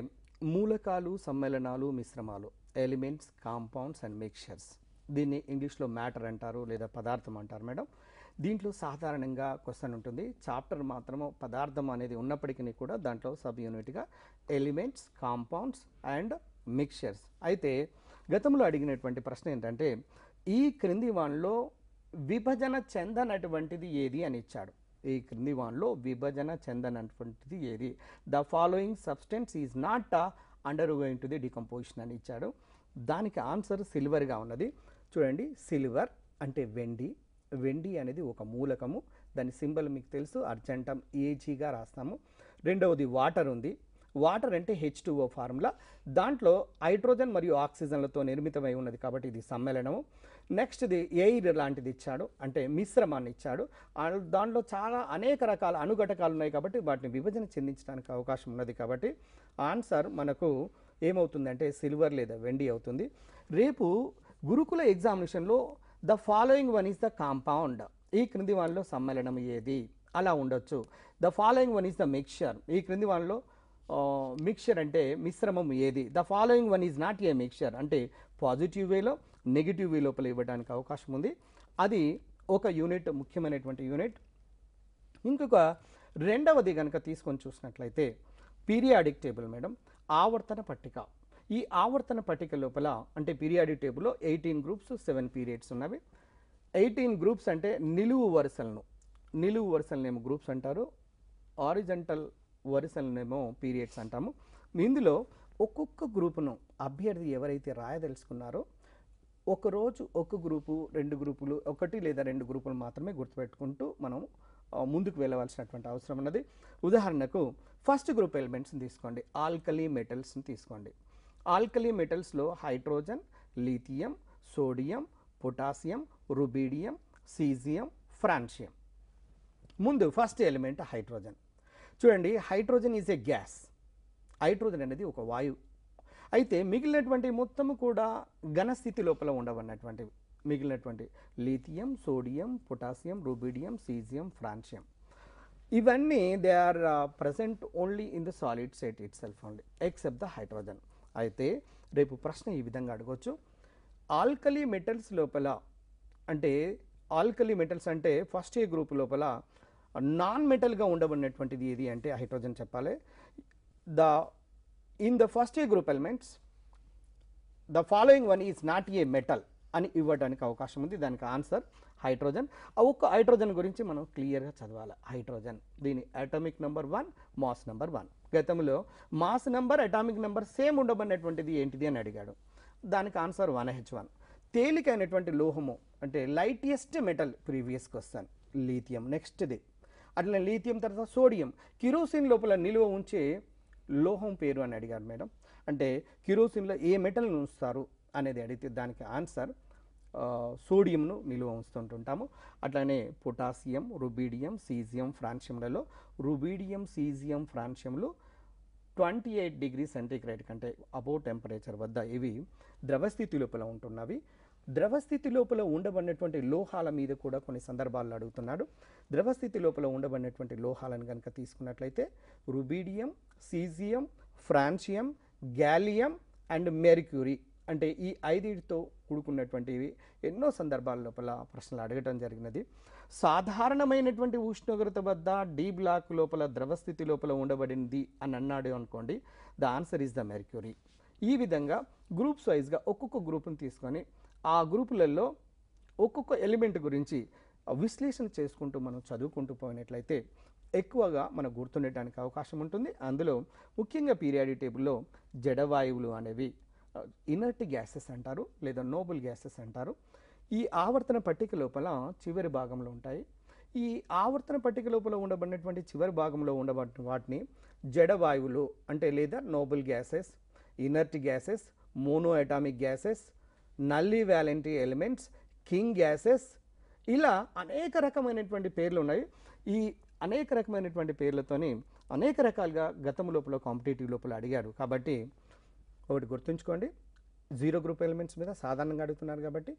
మూలకాలు, సమ్మేళనాలు, మిశ్రమాలు, ఎలిమెంట్స్, కాంపౌండ్స్ అండ్ మిక్చర్స్, దీన్ని ఇంగ్లీష్లో మ్యాటర్ అంటారు లేదా పదార్థం అంటారు మేడం. దీంట్లో సాధారణంగా క్వశ్చన్ ఉంటుంది. చాప్టర్ మాత్రము పదార్థం అనేది ఉన్నప్పటికీ కూడా దాంట్లో సబ్ యూనిట్గా ఎలిమెంట్స్, కాంపౌండ్స్ అండ్ మిక్చర్స్. అయితే గతంలో అడిగినటువంటి ప్రశ్న ఏంటంటే ఈ క్రింది వాన్లో విభజన చెందనటువంటిది ఏది అని ఇచ్చాడు. ఈ క్రింది వాన్లో విభజన చెందనటువంటిది ఏది? The following substance is not under going to the decomposition అని ఇచ్చాడు. దానికి ఆన్సర్ సిల్వర్గా ఉన్నది. చూడండి, సిల్వర్ అంటే వెండి. వెండి అనేది ఒక మూలకము. దాని సింబల్ మీకు తెలుసు, అర్జెంటం ఏజీగా రాస్తాము. రెండవది వాటర్ ఉంది. వాటర్ అంటే H2O ఫార్ములా. దాంట్లో హైడ్రోజన్ మరియు ఆక్సిజన్లతో నిర్మితమై ఉన్నది కాబట్టి ఇది సమ్మేళనము. నెక్స్ట్ది ఎయిర్ లాంటిది ఇచ్చాడు, అంటే మిశ్రమాన్ని ఇచ్చాడు. దాంట్లో చాలా అనేక రకాల అణుఘటకాలు ఉన్నాయి కాబట్టి వాటిని విభజన చెందించడానికి అవకాశం ఉన్నది. కాబట్టి ఆన్సర్ మనకు ఏమవుతుందంటే సిల్వర్ లేదా వెండి అవుతుంది. రేపు గురుకుల ఎగ్జామినేషన్లో the following one is the compound, ఈ క్రింది వాళ్ళలో సమ్మేళనం ఏది అలా ఉండొచ్చు. The following one is the mixture, ఈ క్రింది వాళ్ళలో మిక్చర్ అంటే మిశ్రమం ఏది. The following one is not a mixture అంటే పాజిటివ్ వేలో నెగిటివ్ వే లోపల ఇవ్వడానికి అవకాశం ఉంది. అది ఒక యూనిట్, ముఖ్యమైనటువంటి యూనిట్. ఇంకొక రెండవది కనుక తీసుకొని చూసినట్లయితే పీరియాడిక్ టేబుల్ మేడం, ఆవర్తన పట్టిక. ఈ ఆవర్తన పట్టిక లోపల అంటే పీరియాడిక్ టేబుల్లో 18 గ్రూప్స్ 7 పీరియడ్స్ ఉన్నవి. 18 గ్రూప్స్ అంటే నిలువు వరుసలనేమో గ్రూప్స్ అంటారు, ఆరిజంటల్ వరుసలనేమో పీరియడ్స్ అంటాము. ఇందులో ఒక్కొక్క గ్రూపును అభ్యర్థి ఎవరైతే రాయదలుచుకున్నారో ఒకరోజు ఒక గ్రూపు, 2 గ్రూపులు, 1 లేదా 2 గ్రూపులు మాత్రమే గుర్తుపెట్టుకుంటూ మనం ముందుకు వెళ్ళవలసినటువంటి అవసరం ఉన్నది. ఉదాహరణకు ఫస్ట్ గ్రూప్ ఎలిమెంట్స్ని తీసుకోండి, ఆల్కలీ మెటల్స్ని తీసుకోండి. ఆల్కలీ మెటల్స్లో hydrogen, lithium, sodium, potassium, rubidium, caesium, francium. ముందు ఫస్ట్ ఎలిమెంట్ హైడ్రోజన్. చూడండి, hydrogen is a gas. Hydrogen అనేది ఒక వాయువు. అయితే మిగిలినటువంటి మొత్తము కూడా ఘనస్థితి లోపల ఉండవన్నటువంటివి. మిగిలినటువంటి lithium, sodium, potassium, rubidium, caesium, francium, ఇవన్నీ they are present only in the solid state itself only except the hydrogen. అయితే రేపు ప్రశ్న ఈ విధంగా అడగవచ్చు, ఆల్కలీ మెటల్స్ లోపల అంటే ఆల్కలీ మెటల్స్ అంటే ఫస్ట్ ఏ గ్రూప్ లోపల నాన్ మెటల్గా ఉండబడినటువంటిది ఏది అంటే హైడ్రోజన్ చెప్పాలి. In the first A group elements the following one is not a metal అని ఇవ్వడానికి అవకాశం ఉంది. దానికి ఆన్సర్ హైడ్రోజన్. ఒక్క హైడ్రోజన్ గురించి మనం క్లియర్గా చదవాలి. హైడ్రోజన్, దీని అటామిక్ నెంబర్ 1, మాస్ నెంబర్ 1. గతంలో mass number, atomic number same ఉండబడినటువంటిది ఏంటిది అని అడిగాడు. దానికి ఆన్సర్ 1H1. తేలికైనటువంటి లోహము అంటే lightest metal previous question lithium. నెక్స్ట్ది అట్లా లిథియం తర్వాత సోడియం. కిరోసిన్ లోపల నిల్వ ఉంచే లోహం పేరు అని అడిగారు మేడం. అంటే కిరోసిన్లో ఏ మెటల్ని ఉంచుతారు అనేది అడిగితే దానికి ఆన్సర్ సోడియంను నిల్వ ఉంచుతుంటుంటాము. అట్లానే పొటాషియం, రుబీడియం, సీజియం, ఫ్రాన్షియంలలో రుబీడియం, సీజియం, ఫ్రాన్షియంలు 28 డిగ్రీ సెంటీగ్రేడ్ కంటే అబౌవ్ టెంపరేచర్ వద్ద ఇవి ద్రవస్థితి లోపల ఉంటున్నవి. ద్రవస్థితి లోపల ఉండబడినటువంటి లోహాల మీద కూడా కొన్ని సందర్భాల్లో అడుగుతున్నాడు. ద్రవస్థితి లోపల ఉండబడినటువంటి లోహాలను కనుక తీసుకున్నట్లయితే rubidium, caesium, francium, gallium and mercury అంటే ఈ 5తో కూడుకున్నటువంటివి ఎన్నో సందర్భాల లోపల ప్రశ్నలు అడగటం జరిగినది. సాధారణమైనటువంటి ఉష్ణోగ్రత వద్ద డి బ్లాక్ లోపల ద్రవస్థితి లోపల ఉండబడింది అని అన్నాడు అనుకోండి, the answer is the mercury. ఈ విధంగా గ్రూప్స్ వైజ్గా ఒక్కొక్క గ్రూప్ని తీసుకొని ఆ గ్రూపులలో ఒక్కొక్క ఎలిమెంట్ గురించి విశ్లేషణ చేసుకుంటూ మనం చదువుకుంటూ పోయినట్లయితే ఎక్కువగా మనకు గుర్తుండటానికి అవకాశం ఉంటుంది. అందులో ముఖ్యంగా పీరియాడిక్ టేబుల్లో జడవాయువులు అనేవి ఇనర్ట్ గ్యాసెస్ అంటారు లేదా నోబుల్ గ్యాసెస్ అంటారు. ఈ ఆవర్తన పట్టిక లోపల చివరి భాగంలో ఉంటాయి. ఈ ఆవర్తన పట్టిక లోపల ఉండబడినటువంటి చివరి భాగంలో ఉండబడిన వాటిని జడవాయువులు అంటే లేదా noble gases, inert gases, mono atomic gases, nully valency elements, king gases, ఇలా అనేక రకమైనటువంటి పేర్లు ఉన్నాయి. ఈ అనేక రకమైనటువంటి పేర్లతోని అనేక రకాలుగా గతం లోపల కాంపిటేటివ్ లోపల అడిగాడు. కాబట్టి ఒకటి గుర్తుంచుకోండి, జీరో గ్రూప్ ఎలిమెంట్స్ మీద సాధారణంగా అడుగుతున్నారు కాబట్టి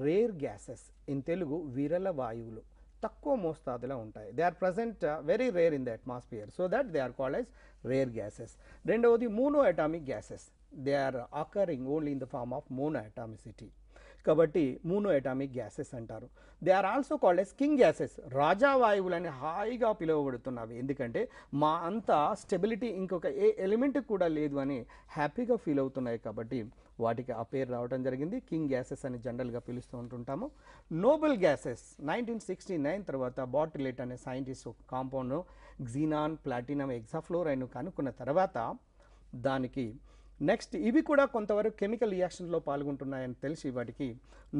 రేర్ గ్యాసెస్, ఇన్ తెలుగు విరల వాయువులు తక్కువ మోస్తాదులో ఉంటాయి. They are present very rare in the atmosphere, so that they are called as rare gases. రెండవది mono atomic gases, they are occurring only in the form of mono atomicity, కాబట్టి mono atomic gases అంటారు. They are also called as king gases, రాజా వాయువులని హాయిగా పిలువబడుతున్నవి, ఎందుకంటే మా అంత స్టెబిలిటీ ఇంకొక ఏ ఎలిమెంట్ కూడా లేదు అని హ్యాపీగా ఫీల్ అవుతున్నాయి, కాబట్టి వాటికి ఆ పేరు రావడం జరిగింది. కింగ్ గ్యాసెస్ అని జనరల్గా పిలుస్తూ ఉంటుంటాము. నోబెల్ గ్యాసెస్ 1969 తర్వాత బాటిలేట్ అనే సైంటిస్ట్ ఒక కాంపౌండ్ క్సినాన్, ప్లాటినం, ఎగ్జాఫ్లోరైన్ కనుక్కున్న తర్వాత దానికి నెక్స్ట్ ఇవి కూడా కొంతవరకు కెమికల్ రియాక్షన్లో పాల్గొంటున్నాయని తెలిసి వాటికి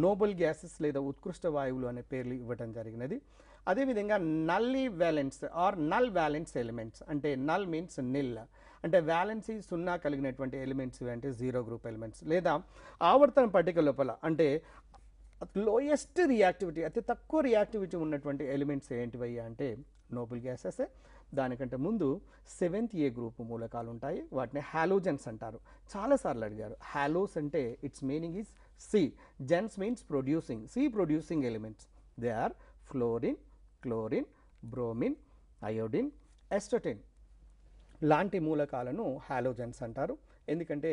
నోబెల్ గ్యాసెస్ లేదా ఉత్కృష్ట వాయువులు అనే పేర్లు ఇవ్వడం జరిగినది. అదేవిధంగా nully valence or null valence elements, అంటే నల్ మీన్స్ నిల్, అంటే వ్యాలెన్సీ సున్నా కలిగినటువంటి ఎలిమెంట్స్ అంటే జీరో గ్రూప్ ఎలిమెంట్స్, లేదా ఆవర్తన పట్టిక లోపల అంటే లోయెస్ట్ రియాక్టివిటీ, అతి తక్కువ రియాక్టివిటీ ఉన్నటువంటి ఎలిమెంట్స్ ఏంటివయ్యా అంటే నోబెల్ గ్యాసెస్. దానికంటే ముందు 7th A గ్రూప్ మూలకాలు ఉంటాయి, వాటిని హాలోజన్స్ అంటారు. చాలాసార్లు అడిగారు. హాలోస్ అంటే its meaning is sea, gens means producing, sea producing elements. They are fluorine, chlorine, bromine, iodine, astatine లాంటి మూలకాలను హాలోజన్స్ అంటారు, ఎందుకంటే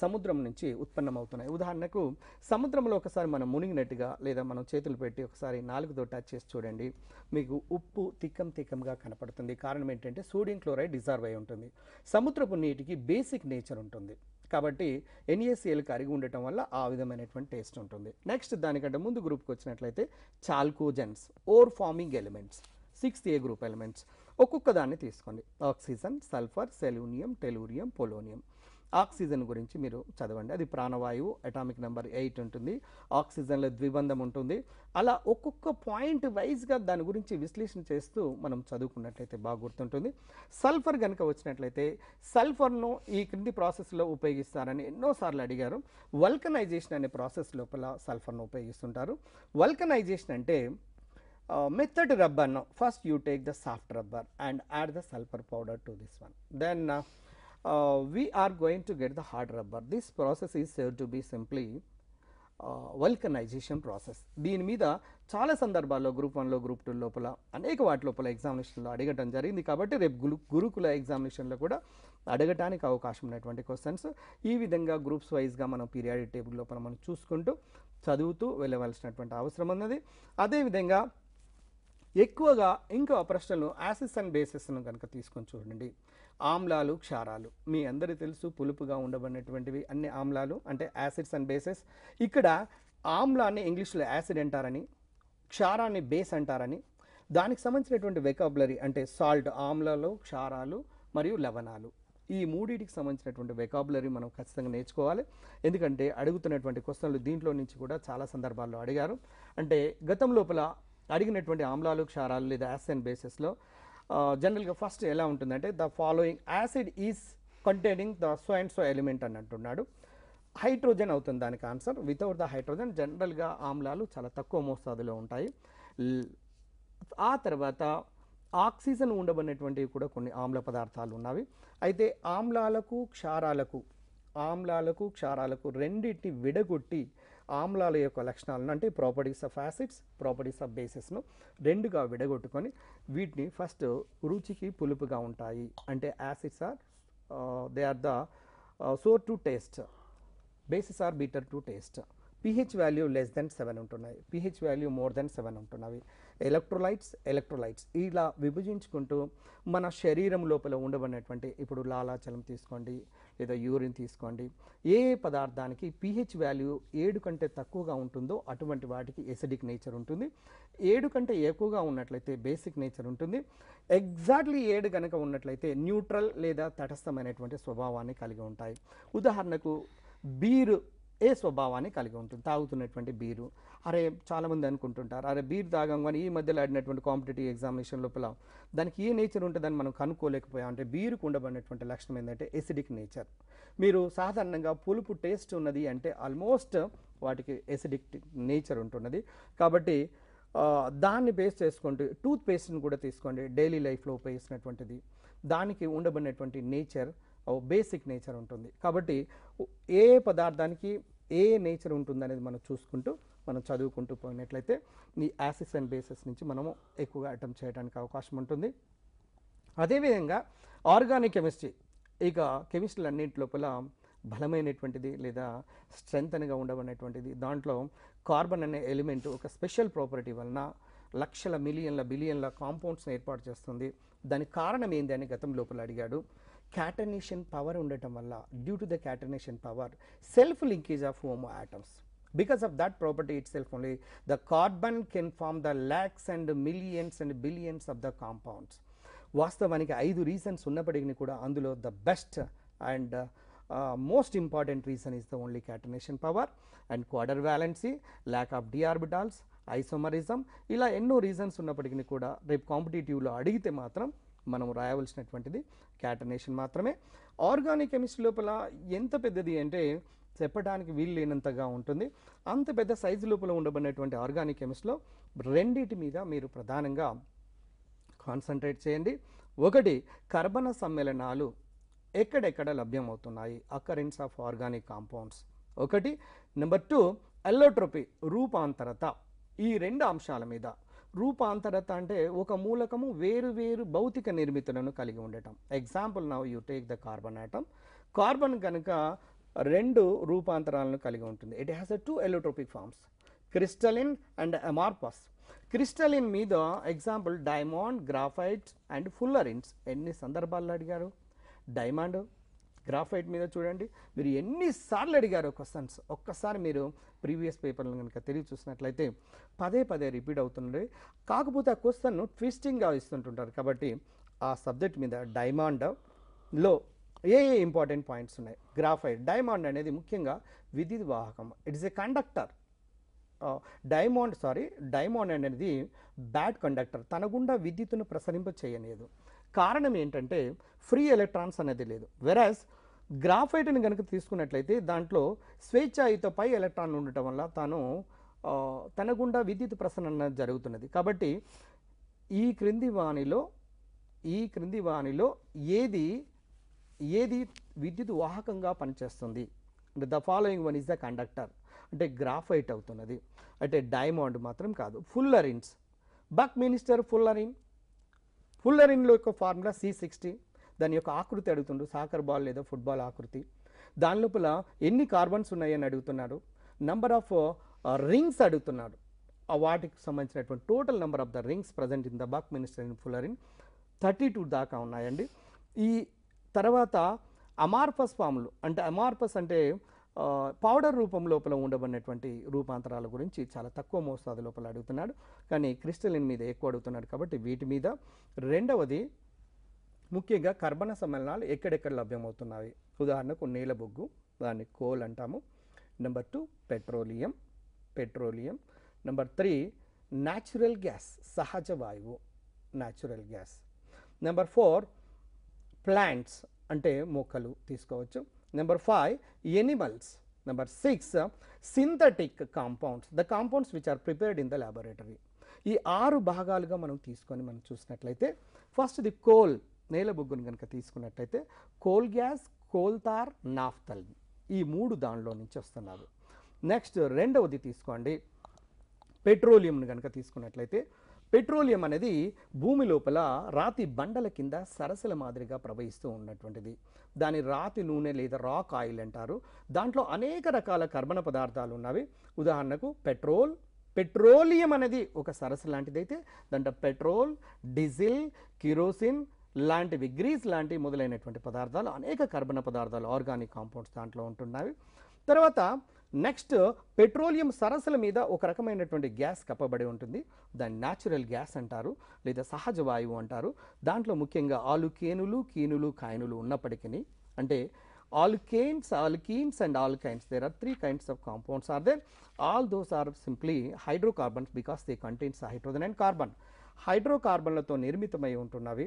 సముద్రం నుంచి ఉత్పన్నమవుతున్నాయి. ఉదాహరణకు సముద్రంలో ఒకసారి మనం మునిగినట్టుగా లేదా మనం చేతులు పెట్టి ఒకసారి నాలుగుతో టచ్ చేసి చూడండి, మీకు ఉప్పు తిక్కంగా కనపడుతుంది. కారణం ఏంటంటే సోడియం క్లోరైడ్ డిజాల్వ్ అయి ఉంటుంది. సముద్రపు నీటికి బేసిక్ నేచర్ ఉంటుంది, కాబట్టి NaCl కరిగి ఉండటం వల్ల ఆ విధమైనటువంటి టేస్ట్ ఉంటుంది. నెక్స్ట్ దానికంటే ముందు గ్రూప్కి వచ్చినట్లయితే chalcogens, ore forming elements, 6th A group elements. ఒక్కొక్క దాన్ని తీసుకోండి. Oxygen, sulphur, selenium, tellurium, polonium. Oxygen గురించి మీరు చదవండి, అది ప్రాణవాయువు, అటామిక్ నెంబర్ 8 ఉంటుంది. ఆక్సిజన్లో ద్విబంధం ఉంటుంది. అలా ఒక్కొక్క పాయింట్ వైజ్గా దాని గురించి విశ్లేషణ చేస్తూ మనం చదువుకున్నట్లయితే బాగా గుర్తుంటుంది. సల్ఫర్ కనుక వచ్చినట్లయితే సల్ఫర్ను ఈ క్రింది ప్రాసెస్లో ఉపయోగిస్తారని ఎన్నోసార్లు అడిగారు. వల్కనైజేషన్ అనే ప్రాసెస్ లోపల సల్ఫర్ను ఉపయోగిస్తుంటారు. వల్కనైజేషన్ అంటే method rubber. Now first you take the soft rubber and add the sulfur powder to this one, then we are going to get the hard rubber. This process is said to be simply vulcanisation process. దీని మీద చాలా సందర్భాల్లో group 1లో group 2 లోపల అనేక వాటి లోపల ఎగ్జామినేషన్లో అడగటం జరిగింది, కాబట్టి రేపు గురుకుల ఎగ్జామినేషన్లో కూడా అడగటానికి అవకాశం ఉన్నటువంటి క్వశ్చన్స్. ఈ విధంగా గ్రూప్స్ వైజ్గా మనం పీరియాడిక్ టేబుల్ లోపల మనం చూసుకుంటూ చదువుతూ వెళ్ళవలసినటువంటి అవసరం ఉన్నది. అదేవిధంగా ఎక్కువగా ఇంకా ప్రశ్నలు యాసిడ్స్ అండ్ బేసెస్ను కనుక తీసుకొని చూడండి. ఆమ్లాలు, క్షారాలు మీ అందరికీ తెలుసు, పులుపుగా ఉండబడినటువంటివి అన్ని ఆమ్లాలు అంటే యాసిడ్స్ అండ్ బేసెస్. ఇక్కడ ఆమ్లాన్ని ఇంగ్లీష్లో యాసిడ్ అంటారని, క్షారాన్ని బేస్ అంటారని, దానికి సంబంధించినటువంటి వెకాబులరీ అంటే సాల్ట్, ఆమ్లాలు, క్షారాలు మరియు లవణాలు, ఈ మూడింటికి సంబంధించినటువంటి వెకాబులరీ మనం ఖచ్చితంగా నేర్చుకోవాలి. ఎందుకంటే అడుగుతున్నటువంటి క్వశ్చన్లు దీంట్లో నుంచి కూడా చాలా సందర్భాల్లో అడిగారు. అంటే గతం లోపల అడిగినటువంటి ఆమ్లాలు, క్షారాలు లేదా యాసిడ్ అండ్ బేసెస్లో జనరల్గా ఫస్ట్ ఎలా ఉంటుందంటే the following acid is containing the so and so element అని అంటున్నాడు. హైడ్రోజన్ అవుతుంది దానికి ఆన్సర్. వితౌట్ ద హైడ్రోజన్ జనరల్గా ఆమ్లాలు చాలా తక్కువ మోతాదులో ఉంటాయి. ఆ తర్వాత ఆక్సిజన్ ఉండబడినటువంటివి కూడా కొన్ని ఆమ్ల పదార్థాలు ఉన్నవి. అయితే ఆమ్లాలకు క్షారాలకు రెండింటిని విడగొట్టి ఆమ్లాల యొక్క లక్షణాలను అంటే properties of acids, properties of బేసెస్ను రెండుగా విడగొట్టుకొని వీటిని ఫస్ట్ రుచికి పులుపుగా ఉంటాయి అంటే acids are they are the sour to taste, bases are bitter to taste. pH value less than 7 ఉంటున్నాయి, pH వాల్యూ మోర్ దెన్ 7 ఉంటున్నవి. ఎలక్ట్రోలైట్స్ ఇలా విభజించుకుంటూ మన శరీరం లోపల ఉండబడినటువంటి ఇప్పుడు లాలాచలం తీసుకోండి లేదా యూరిన్ తీసుకోండి, ఏ పదార్థానికి pH వాల్యూ 7 కంటే తక్కువగా ఉంటుందో అటువంటి వాటికి ఎసిడిక్ నేచర్ ఉంటుంది. 7 కంటే ఎక్కువగా ఉన్నట్లయితే బేసిక్ నేచర్ ఉంటుంది. ఎగ్జాక్ట్లీ 7 కనుక ఉన్నట్లయితే న్యూట్రల్ లేదా తటస్థమైనటువంటి స్వభావాన్ని కలిగి ఉంటాయి. ఉదాహరణకు బీరు ఏ స్వభావాన్ని కలిగి ఉంటుంది, తాగుతున్నటువంటి బీరు. అరే చాలామంది అనుకుంటుంటారు అరే బీర్ తాగంగానే ఈ మధ్యలో ఆడినటువంటి కాంపిటేటివ్ ఎగ్జామినేషన్ లోపల దానికి ఏ నేచర్ ఉంటుందని మనం కనుక్కోలేకపోయాం. అంటే బీరుకు ఉండబడినటువంటి లక్షణం ఏంటంటే ఎసిడిక్ నేచర్. మీరు సాధారణంగా పులుపు టేస్ట్ ఉన్నది అంటే ఆల్మోస్ట్ వాటికి ఎసిడిక్ నేచర్ ఉంటున్నది. కాబట్టి దాన్ని బేస్ చేసుకుంటూ టూత్ పేస్ట్ని కూడా తీసుకోండి, డైలీ లైఫ్లో ఉపయోగిస్తున్నటువంటిది, దానికి ఉండబడినటువంటి నేచర్ బేసిక్ నేచర్ ఉంటుంది. కాబట్టి ఏ పదార్థానికి ఏ నేచర్ ఉంటుందనేది మనం చూసుకుంటూ మనం చదువుకుంటూ పోయినట్లయితే ఈ యాసిడ్స్ అండ్ బేసెస్ నుంచి మనము ఎక్కువగా అటెంప్ట్ చేయడానికి అవకాశం ఉంటుంది. అదేవిధంగా ఆర్గానిక్ కెమిస్ట్రీ, ఇక కెమిస్ట్రీలు అన్నింటి లోపల బలమైనటువంటిది లేదా స్ట్రెంగ్త్గా ఉండబడినటువంటిది. దాంట్లో కార్బన్ అనే ఎలిమెంట్ ఒక స్పెషల్ ప్రాపర్టీ వలన లక్షల మిలియన్ల బిలియన్ల కాంపౌండ్స్ని ఏర్పాటు చేస్తుంది. దానికి కారణం ఏంది అని గతం లోపల అడిగాడు. క్యాటనేషన్ పవర్ ఉండటం వల్ల, due to the catenation power, self linkage of homo atoms. Because of that property itself only, the carbon can form the lakhs and millions and billions of the compounds. వాస్తవానికి 5 reasons ఉన్నప్పటికీ కూడా అందులో the best and most important reason is the only catenation power and quarter valency, lack of d orbitals, isomerism. ఇలా ఎన్నో reasons ఉన్నప్పటికీ కూడా రేపు కాంపిటేటివ్లో అడిగితే మాత్రం మనం రాయవలసినటువంటిది క్యాటనేషన్ మాత్రమే. ఆర్గానిక్ కెమిస్ట్రీ లోపల ఎంత పెద్దది అంటే చెప్పడానికి వీలు లేనంతగా ఉంటుంది. అంత పెద్ద సైజు లోపల ఉండబడినటువంటి ఆర్గానిక్ కెమిస్ట్రీలో రెండింటి మీద మీరు ప్రధానంగా కాన్సన్ట్రేట్ చేయండి. ఒకటి, కర్బన సమ్మేళనాలు ఎక్కడెక్కడ లభ్యమవుతున్నాయి, అకరెన్స్ ఆఫ్ ఆర్గానిక్ కాంపౌండ్స్ ఒకటి. నెంబర్ 2, ఎల్లోట్రోపీ, రూపాంతరత. ఈ 2 అంశాల మీద. రూపాంతరత అంటే ఒక మూలకము వేరు వేరు భౌతిక నిర్మితులను కలిగి ఉండటం. Example now you take the carbon atom. Carbon కనుక 2 రూపాంతరాలను కలిగి ఉంటుంది. It has 2 allotropic forms, crystalline and amorphous. Crystalline మీద example diamond, graphite and fullerenes. ఎన్ని సందర్భాల్లో అడిగారు? డైమండ్, గ్రాఫైట్ మీద చూడండి, మీరు ఎన్నిసార్లు అడిగారు క్వశ్చన్స్. ఒక్కసారి మీరు ప్రీవియస్ పేపర్లను కనుక తిరిగి చూసినట్లయితే పదే పదే రిపీట్ అవుతుంది. కాకపోతే ఆ క్వశ్చన్ను ట్విస్టింగ్గా ఇస్తుంటుంటారు. కాబట్టి ఆ సబ్జెక్ట్ మీద డైమండ్లో ఏ ఇంపార్టెంట్ పాయింట్స్ ఉన్నాయి? గ్రాఫైట్, డైమండ్ అనేది ముఖ్యంగా విద్యుత్ వాహకం. It is a conductor. Diamond అనేది బ్యాడ్ కండక్టర్, తన గుండా విద్యుత్తును ప్రసరింప చేయలేదు. కారణం ఏంటంటే ఫ్రీ ఎలక్ట్రాన్స్ అనేది లేదు. వెరాజ్ గ్రాఫైట్ని కనుక తీసుకున్నట్లయితే దాంట్లో స్వేచ్ఛాయుత పై ఎలక్ట్రాన్ ఉండటం వల్ల తన గుండా విద్యుత్ ప్రసరణ జరుగుతున్నది. కాబట్టి ఈ క్రింది వాణిలో ఏది విద్యుత్ వాహకంగా పనిచేస్తుంది? The following one is the conductor. అంటే గ్రాఫైట్ అవుతున్నది. అంటే డైమండ్ మాత్రం కాదు. ఫుల్లరిన్స్, బక్మినిస్టర్ ఫుల్లరిన్లో యొక్క ఫార్ములా C60. దాని యొక్క ఆకృతి అడుగుతుండు, సాకర్ బాల్ లేదా ఫుట్బాల్ ఆకృతి. దాని లోపల ఎన్ని కార్బన్స్ ఉన్నాయని అడుగుతున్నాడు. నంబర్ ఆఫ్ రింగ్స్ అడుగుతున్నాడు. వాటికి సంబంధించినటువంటి total number of the rings present in the buckminster in fullerene 32 దాకా ఉన్నాయండి. ఈ తర్వాత అమార్ఫస్ ఫామ్లు, అంటే అమార్ఫస్ అంటే పౌడర్ రూపం లోపల ఉండబడినటువంటి రూపాంతరాల గురించి చాలా తక్కువ మోస్తాదు లోపల అడుగుతున్నాడు. కానీ క్రిస్టలిన్ మీద ఎక్కువ అడుగుతున్నాడు. కాబట్టి వీటి మీద. రెండవది, ముఖ్యంగా కర్బన సమ్మేళనాలు ఎక్కడెక్కడ లభ్యమవుతున్నాయి. ఉదాహరణకు నేల బొగ్గు, దాన్ని కోల్ అంటాము. Number 2, petroleum. Number 3, natural gas, సహజ వాయువు, న్యాచురల్ గ్యాస్. నెంబర్ 4, ప్లాంట్స్ అంటే మొక్కలు తీసుకోవచ్చు. Number 5, animals. Number 6, synthetic compounds, the compounds which are prepared in the laboratory. ఈ 6 భాగాలుగా మనం చూసినట్లయితే ఫస్ట్ ది కోల్, నేల బొగ్గును కనుక తీసుకున్నట్లయితే కోల్ గ్యాస్, కోల్ తార్, నాఫ్తల్, ఈ 3 దానిలో నుంచి వస్తున్నారు. నెక్స్ట్ రెండవది తీసుకోండి, పెట్రోలియంను కనుక తీసుకున్నట్లయితే పెట్రోలియం అనేది భూమి లోపల రాతి బండల కింద సరస్సుల మాదిరిగా ప్రవహిస్తూ ఉన్నటువంటిది. దాని రాతి నూనె లేదా రాక్ ఆయిల్ అంటారు. దాంట్లో అనేక రకాల కర్బన పదార్థాలు ఉన్నవి. ఉదాహరణకు పెట్రోలియం అనేది ఒక సరస్సు లాంటిదైతే దాంట్లో పెట్రోల్, డీజిల్, కిరోసిన్ లాంటివి, గ్రీస్ లాంటి మొదలైనటువంటి పదార్థాలు, అనేక కర్బన పదార్థాలు, ఆర్గానిక్ కాంపౌండ్స్ దాంట్లో ఉంటున్నవి. తర్వాత నెక్స్ట్, పెట్రోలియం సరస్సుల మీద ఒక రకమైనటువంటి గ్యాస్ కప్పబడి ఉంటుంది. దాన్ని న్యాచురల్ గ్యాస్ అంటారు లేదా సహజ వాయువు అంటారు. దాంట్లో ముఖ్యంగా ఆలుకేనులు, కీనులు, కాయినులు ఉన్నప్పటికీ, అంటే alkanes, alkenes and alkynes, there are 3 kinds of compounds are there. All those are simply hydrocarbons because they contains hydrogen and carbon. హైడ్రోకార్బన్లతో నిర్మితమై ఉంటున్నవి.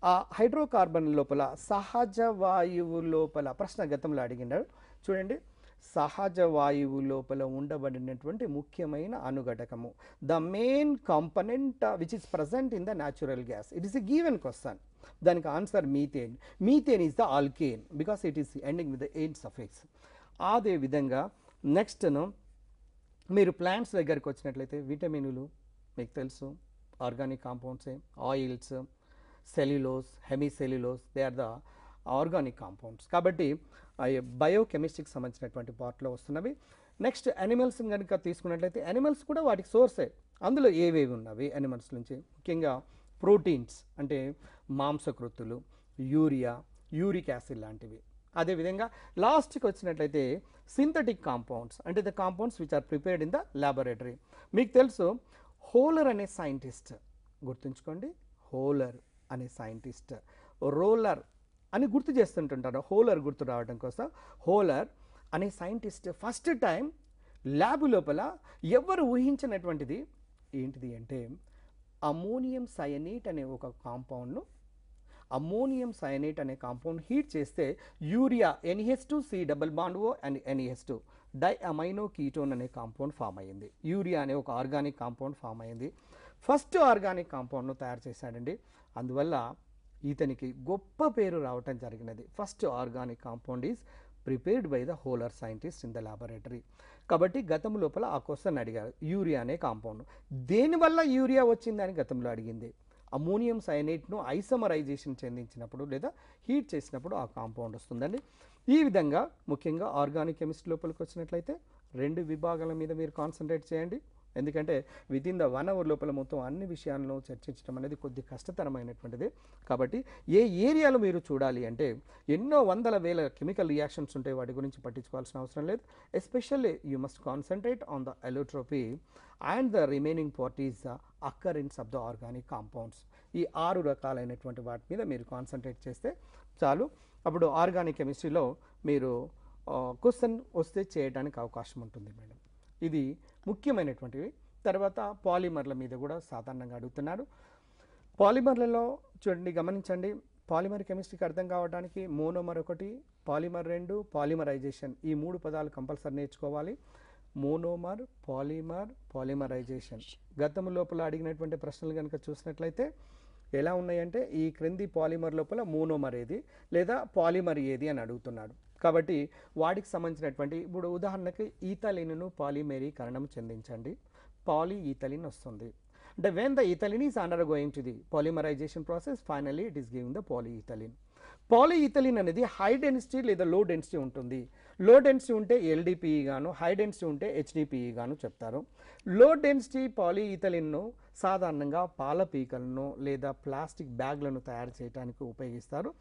ఆ హైడ్రోకార్బన్ లోపల సహజ వాయువు లోపల ప్రశ్న గతంలో అడిగినాడు చూడండి. సహజ వాయువు లోపల ఉండబడినటువంటి ముఖ్యమైన అనుఘటకము. The main component which is present in the natural gas. It is a given question. దానికి answer methane. Methane is the alkane because it is ending with the ane suffix. అదే విధంగా నెక్స్ట్ను మీరు ప్లాంట్స్ దగ్గరికి వచ్చినట్లయితే విటమినులు మీకు తెలుసు, ఆర్గానిక్ కాంపౌండ్సే. Oils, cellulose, hemicellulose, they are the organic compounds. కాబట్టి బయోకెమిస్ట్రీకి సంబంధించినటువంటి పార్ట్లో వస్తున్నవి. నెక్స్ట్ యానిమల్స్ కనుక తీసుకున్నట్లయితే యానిమల్స్ కూడా వాటికి సోర్సే. అందులో ఏవేవి ఉన్నవి యానిమల్స్ నుంచి? ముఖ్యంగా ప్రోటీన్స్ అంటే మాంసకృత్తులు, యూరియా, యూరిక్ యాసిడ్ లాంటివి. అదేవిధంగా లాస్ట్కి వచ్చినట్లయితే సింథటిక్ కాంపౌండ్స్ అంటే the compounds which are prepared in the laboratory. మీకు తెలుసు హోలర్ అనే సైంటిస్ట్, గుర్తుంచుకోండి, హోలర్ అనే సైంటిస్ట్, రోలర్ అని గుర్తు చేస్తుంటుంటారు. హోలర్ గుర్తు రావడం కోసం హోలర్ అనే సైంటిస్ట్ ఫస్ట్ టైం ల్యాబ్ లోపల ఎవరు ఊహించినటువంటిది ఏంటిది అంటే అమోనియం సయనేట్ అనే ఒక కాంపౌండ్ను, అమోనియం సయనేట్ అనే కాంపౌండ్ హీట్ చేస్తే urea NH2C double bond O and NH2 di amino ketone అనే కాంపౌండ్ ఫామ్ అయ్యింది. యూరియా అనే ఒక ఆర్గానిక్ కాంపౌండ్ ఫామ్ అయ్యింది. ఫస్ట్ ఆర్గానిక్ కాంపౌండ్ను తయారు చేశాడండి. అందువల్ల ఇతనికి గొప్ప పేరు రావటం జరిగినది. First organic compound is prepared by the Wohler scientist in the laboratory. కాబట్టి గతం లోపల ఆ క్వశ్చన్ అడిగారు, యూరియా అనే కాంపౌండ్ దేనివల్ల యూరియా వచ్చిందని గతంలో అడిగింది. అమోనియం సయనేట్ను ఐసోమరైజేషన్ చెందించినప్పుడు లేదా హీట్ చేసినప్పుడు ఆ కాంపౌండ్ వస్తుందండి. ఈ విధంగా ముఖ్యంగా ఆర్గానిక్ కెమిస్ట్రీ లోపలికి వచ్చినట్లయితే 2 విభాగాల మీద మీరు కాన్సన్ట్రేట్ చేయండి. ఎందుకంటే వితిన్ ద 1 అవర్ లోపల మొత్తం అన్ని విషయాలను చర్చించడం అనేది కొద్ది కష్టతరమైనటువంటిది. కాబట్టి ఏ ఏరియాలో మీరు చూడాలి అంటే ఎన్నో వందల వేల కెమికల్ రియాక్షన్స్ ఉంటాయి, వాటి గురించి పట్టించుకోవాల్సిన అవసరం లేదు. Especially you must concentrate on the allotropy and the remaining part is the occurrence of the organic compounds. ఈ 6 రకాలైనటువంటి వాటి మీద మీరు కాన్సన్ట్రేట్ చేస్తే చాలు. అప్పుడు ఆర్గానిక్ కెమిస్ట్రీలో మీరు క్వశ్చన్ వస్తే చేయడానికి అవకాశం ఉంటుంది మేడం. ఇది ముఖ్యమైనటువంటివి. తర్వాత పాలిమర్ల మీద కూడా సాధారణంగా అడుగుతున్నారు. పాలిమర్లలో చూడండి, గమనించండి, పాలిమర్ కెమిస్ట్రీకి అర్థం కావడానికి మోనోమర్ 1, పాలిమర్ 2, పాలిమరైజేషన్, ఈ 3 పదాలు కంపల్సరీ నేర్చుకోవాలి. Monomer, polymer, polymerisation. గతం లోపల అడిగినటువంటి ప్రశ్నలు కనుక చూసినట్లయితే ఎలా ఉన్నాయంటే ఈ క్రింది పాలిమర్ లోపల మోనోమర్ ఏది లేదా పాలిమర్ ఏది అని అడుగుతున్నాడు. కాబట్టి వాటికి సంబంధించినటువంటి ఇప్పుడు ఉదాహరణకి ఈథలిన్ను పాలిమరీకరణం చెందించండి, పాలి ఈథలిన్ వస్తుంది. అంటే when the ethylene is undergoing to the polymerization process finally it is giving the polyethylene. Polyethylene అనేది హై డెన్సిటీ లేదా లో డెన్సిటీ ఉంటుంది. లో డెన్సిటీ ఉంటే LDPE గాను, హై డెన్సిటీ ఉంటే HDPE గాను చెప్తారు. లో డెన్సిటీ పాలిఈథలిన్ను సాధారణంగా పాల పీకలను లేదా ప్లాస్టిక్ బ్యాగ్లను తయారు చేయడానికి ఉపయోగిస్తారు.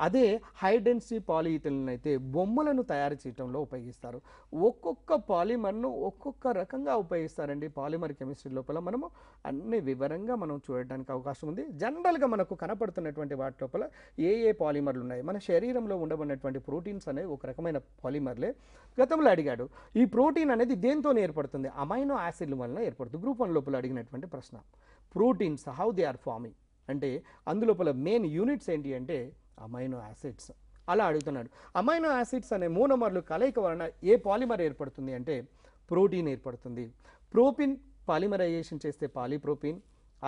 అదే హై డెన్సిటీ పాలిఈథలిన్ అయితే బొమ్మలను తయారు చేయడంలో ఉపయోగిస్తారు. ఒక్కొక్క పాలిమర్ను ఒక్కొక్క రకంగా ఉపయోగిస్తారండి. పాలిమర్ కెమిస్ట్రీ లోపల మనము అన్ని వివరంగా మనం చూడడానికి అవకాశం ఉంది. జనరల్గా మనకు కనపడుతున్నటువంటి వాటి లోపల ఏ ఏ పాలిమర్లు ఉన్నాయి, మన శరీరంలో ఉండబడినటువంటి ప్రోటీన్స్ అనేవి ఒక రకమైన పాలిమర్లే. గతంలో అడిగాడు ఈ ప్రోటీన్ అనేది దేంతో ఏర్పడుతుంది, అమైనో యాసిడ్ల వలన ఏర్పడుతుంది. గ్రూప్ 1 లోపల అడిగినటువంటి ప్రశ్న. Proteins how they are forming అంటే అందులోపల మెయిన్ యూనిట్స్ ఏంటి అంటే అమైనో యాసిడ్స్. అలా అడుగుతున్నాడు. అమైనో యాసిడ్స్ అనే మోనోమర్లు కలయిక వలన ఏ పాలిమర్ ఏర్పడుతుంది అంటే ప్రోటీన్ ఏర్పడుతుంది. ప్రోటీన్ పాలిమరైజేషన్ చేస్తే పాలిప్రోటీన్,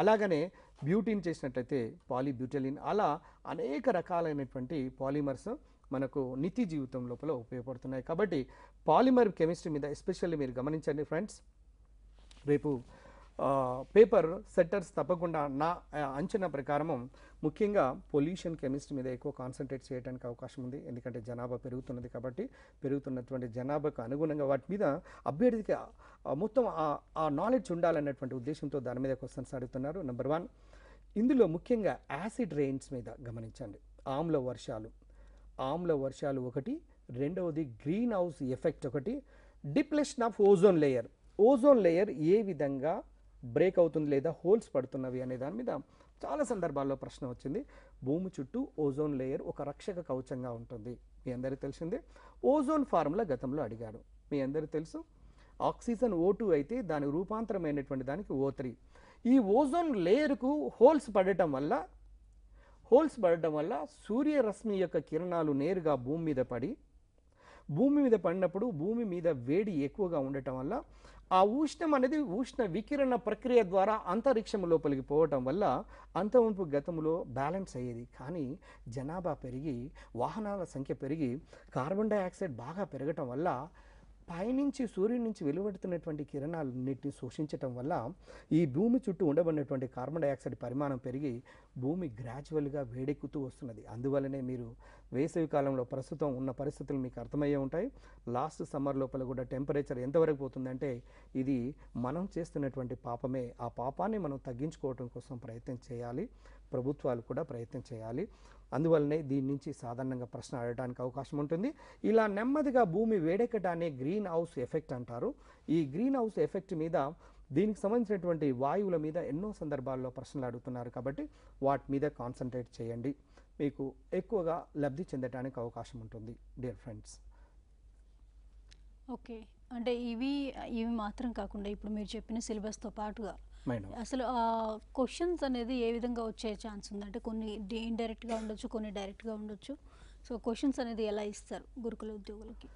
అలాగనే బ్యూటిన్ చేసినట్లయితే పాలిబ్యూటలిన్. అలా అనేక రకాలైనటువంటి పాలిమర్స్ మనకు నిత్య జీవితం లోపల ఉపయోగపడుతున్నాయి. కాబట్టి పాలిమర్ కెమిస్ట్రీ మీద ఎస్పెషల్లీ మీరు గమనించండి ఫ్రెండ్స్. రేపు పేపర్ సెట్టర్స్ తప్పకుండా నా అంచనా ప్రకారము ముఖ్యంగా పొల్యూషన్ కెమిస్ట్రీ మీద ఎక్కువ కాన్సన్ట్రేట్ చేయడానికి అవకాశం ఉంది. ఎందుకంటే జనాభా పెరుగుతున్నది కాబట్టి పెరుగుతున్నటువంటి జనాభాకు అనుగుణంగా వాటి మీద అభ్యర్థికి మొత్తం ఆ నాలెడ్జ్ ఉండాలన్నటువంటి ఉద్దేశంతో దాని మీద క్వశ్చన్స్ అడుగుతున్నారు. నెంబర్ 1 ఇందులో ముఖ్యంగా యాసిడ్ రెయిన్స్ మీద గమనించండి. ఆమ్ల వర్షాలు ఒకటి, రెండవది గ్రీన్ హౌస్ ఎఫెక్ట్ ఒకటి, depletion of ozone layer. Ozone layer ఏ విధంగా బ్రేక్ అవుతుంది లేదా హోల్స్ పడుతున్నవి అనే దాని మీద చాలా సందర్భాల్లో ప్రశ్న వచ్చింది. భూమి చుట్టూ ఓజోన్ లేయర్ ఒక రక్షక కవచంగా ఉంటుంది. మీ అందరికీ తెలిసిందే. ఓజోన్ ఫార్ములా గతంలో అడిగాడు. మీ అందరికీ తెలుసు ఆక్సిజన్ O2 అయితే దాని రూపాంతరమైనటువంటి దానికి O3. ఈ ఓజోన్ లేయర్కు హోల్స్ పడటం వల్ల సూర్యరశ్మి యొక్క కిరణాలు నేరుగా భూమి మీద పడి భూమి మీద పడినప్పుడు భూమి మీద వేడి ఎక్కువగా ఉండటం వల్ల ఆ ఉష్ణం అనేది ఉష్ణ వికిరణ ప్రక్రియ ద్వారా అంతరిక్షం లోపలికి పోవటం వల్ల అంతముంపు గతంలో బ్యాలెన్స్ అయ్యేది. కానీ జనాభా పెరిగి వాహనాల సంఖ్య పెరిగి కార్బన్ డైఆక్సైడ్ బాగా పెరగటం వల్ల పైనుంచి సూర్యుడి నుంచి వెలువడుతున్నటువంటి కిరణాలన్నింటినీ శోషించటం వల్ల ఈ భూమి చుట్టూ ఉండబడినటువంటి కార్బన్ డైఆక్సైడ్ పరిమాణం పెరిగి భూమి గ్రాడ్యువల్గా వేడెక్కుతూ వస్తున్నది. అందువల్లనే మీరు వేసవి కాలంలో ప్రస్తుతం ఉన్న పరిస్థితులు మీకు అర్థమయ్యే ఉంటాయి. లాస్ట్ సమ్మర్ లోపల కూడా టెంపరేచర్ ఎంతవరకు పోతుందంటే ఇది మనం చేస్తున్నటువంటి పాపమే. ఆ పాపాన్ని మనం తగ్గించుకోవడం కోసం ప్రయత్నం చేయాలి, ప్రభుత్వాలు కూడా ప్రయత్నం చేయాలి. అందువల్లనే దీని నుంచి సాధారణంగా ప్రశ్న అడగడానికి అవకాశం ఉంటుంది. ఇలా నెమ్మదిగా భూమి వేడెక్కడాన్ని గ్రీన్ హౌస్ ఎఫెక్ట్ అంటారు. ఈ గ్రీన్ హౌస్ ఎఫెక్ట్ మీద దీనికి సంబంధించినటువంటి వాయువుల మీద ఎన్నో సందర్భాల్లో ప్రశ్నలు అడుగుతున్నారు కాబట్టి వాటి మీద కాన్సన్ట్రేట్ చేయండి, మీకు ఎక్కువగా లబ్ధి చెందడానికి అవకాశం ఉంటుంది డియర్ ఫ్రెండ్స్. ఓకే, అంటే ఇవి మాత్రం కాకుండా ఇప్పుడు మీరు చెప్పిన సిలబస్తో పాటుగా అసలు క్వశ్చన్స్ అనేది ఏ విధంగా వచ్చే ఛాన్స్ ఉంది? అంటే కొన్ని ఇండైరెక్ట్గా ఉండొచ్చు, కొన్ని డైరెక్ట్గా ఉండొచ్చు. సో క్వశ్చన్స్ అనేది ఎలా ఇస్తారు గురుకుల ఉద్యోగులకి?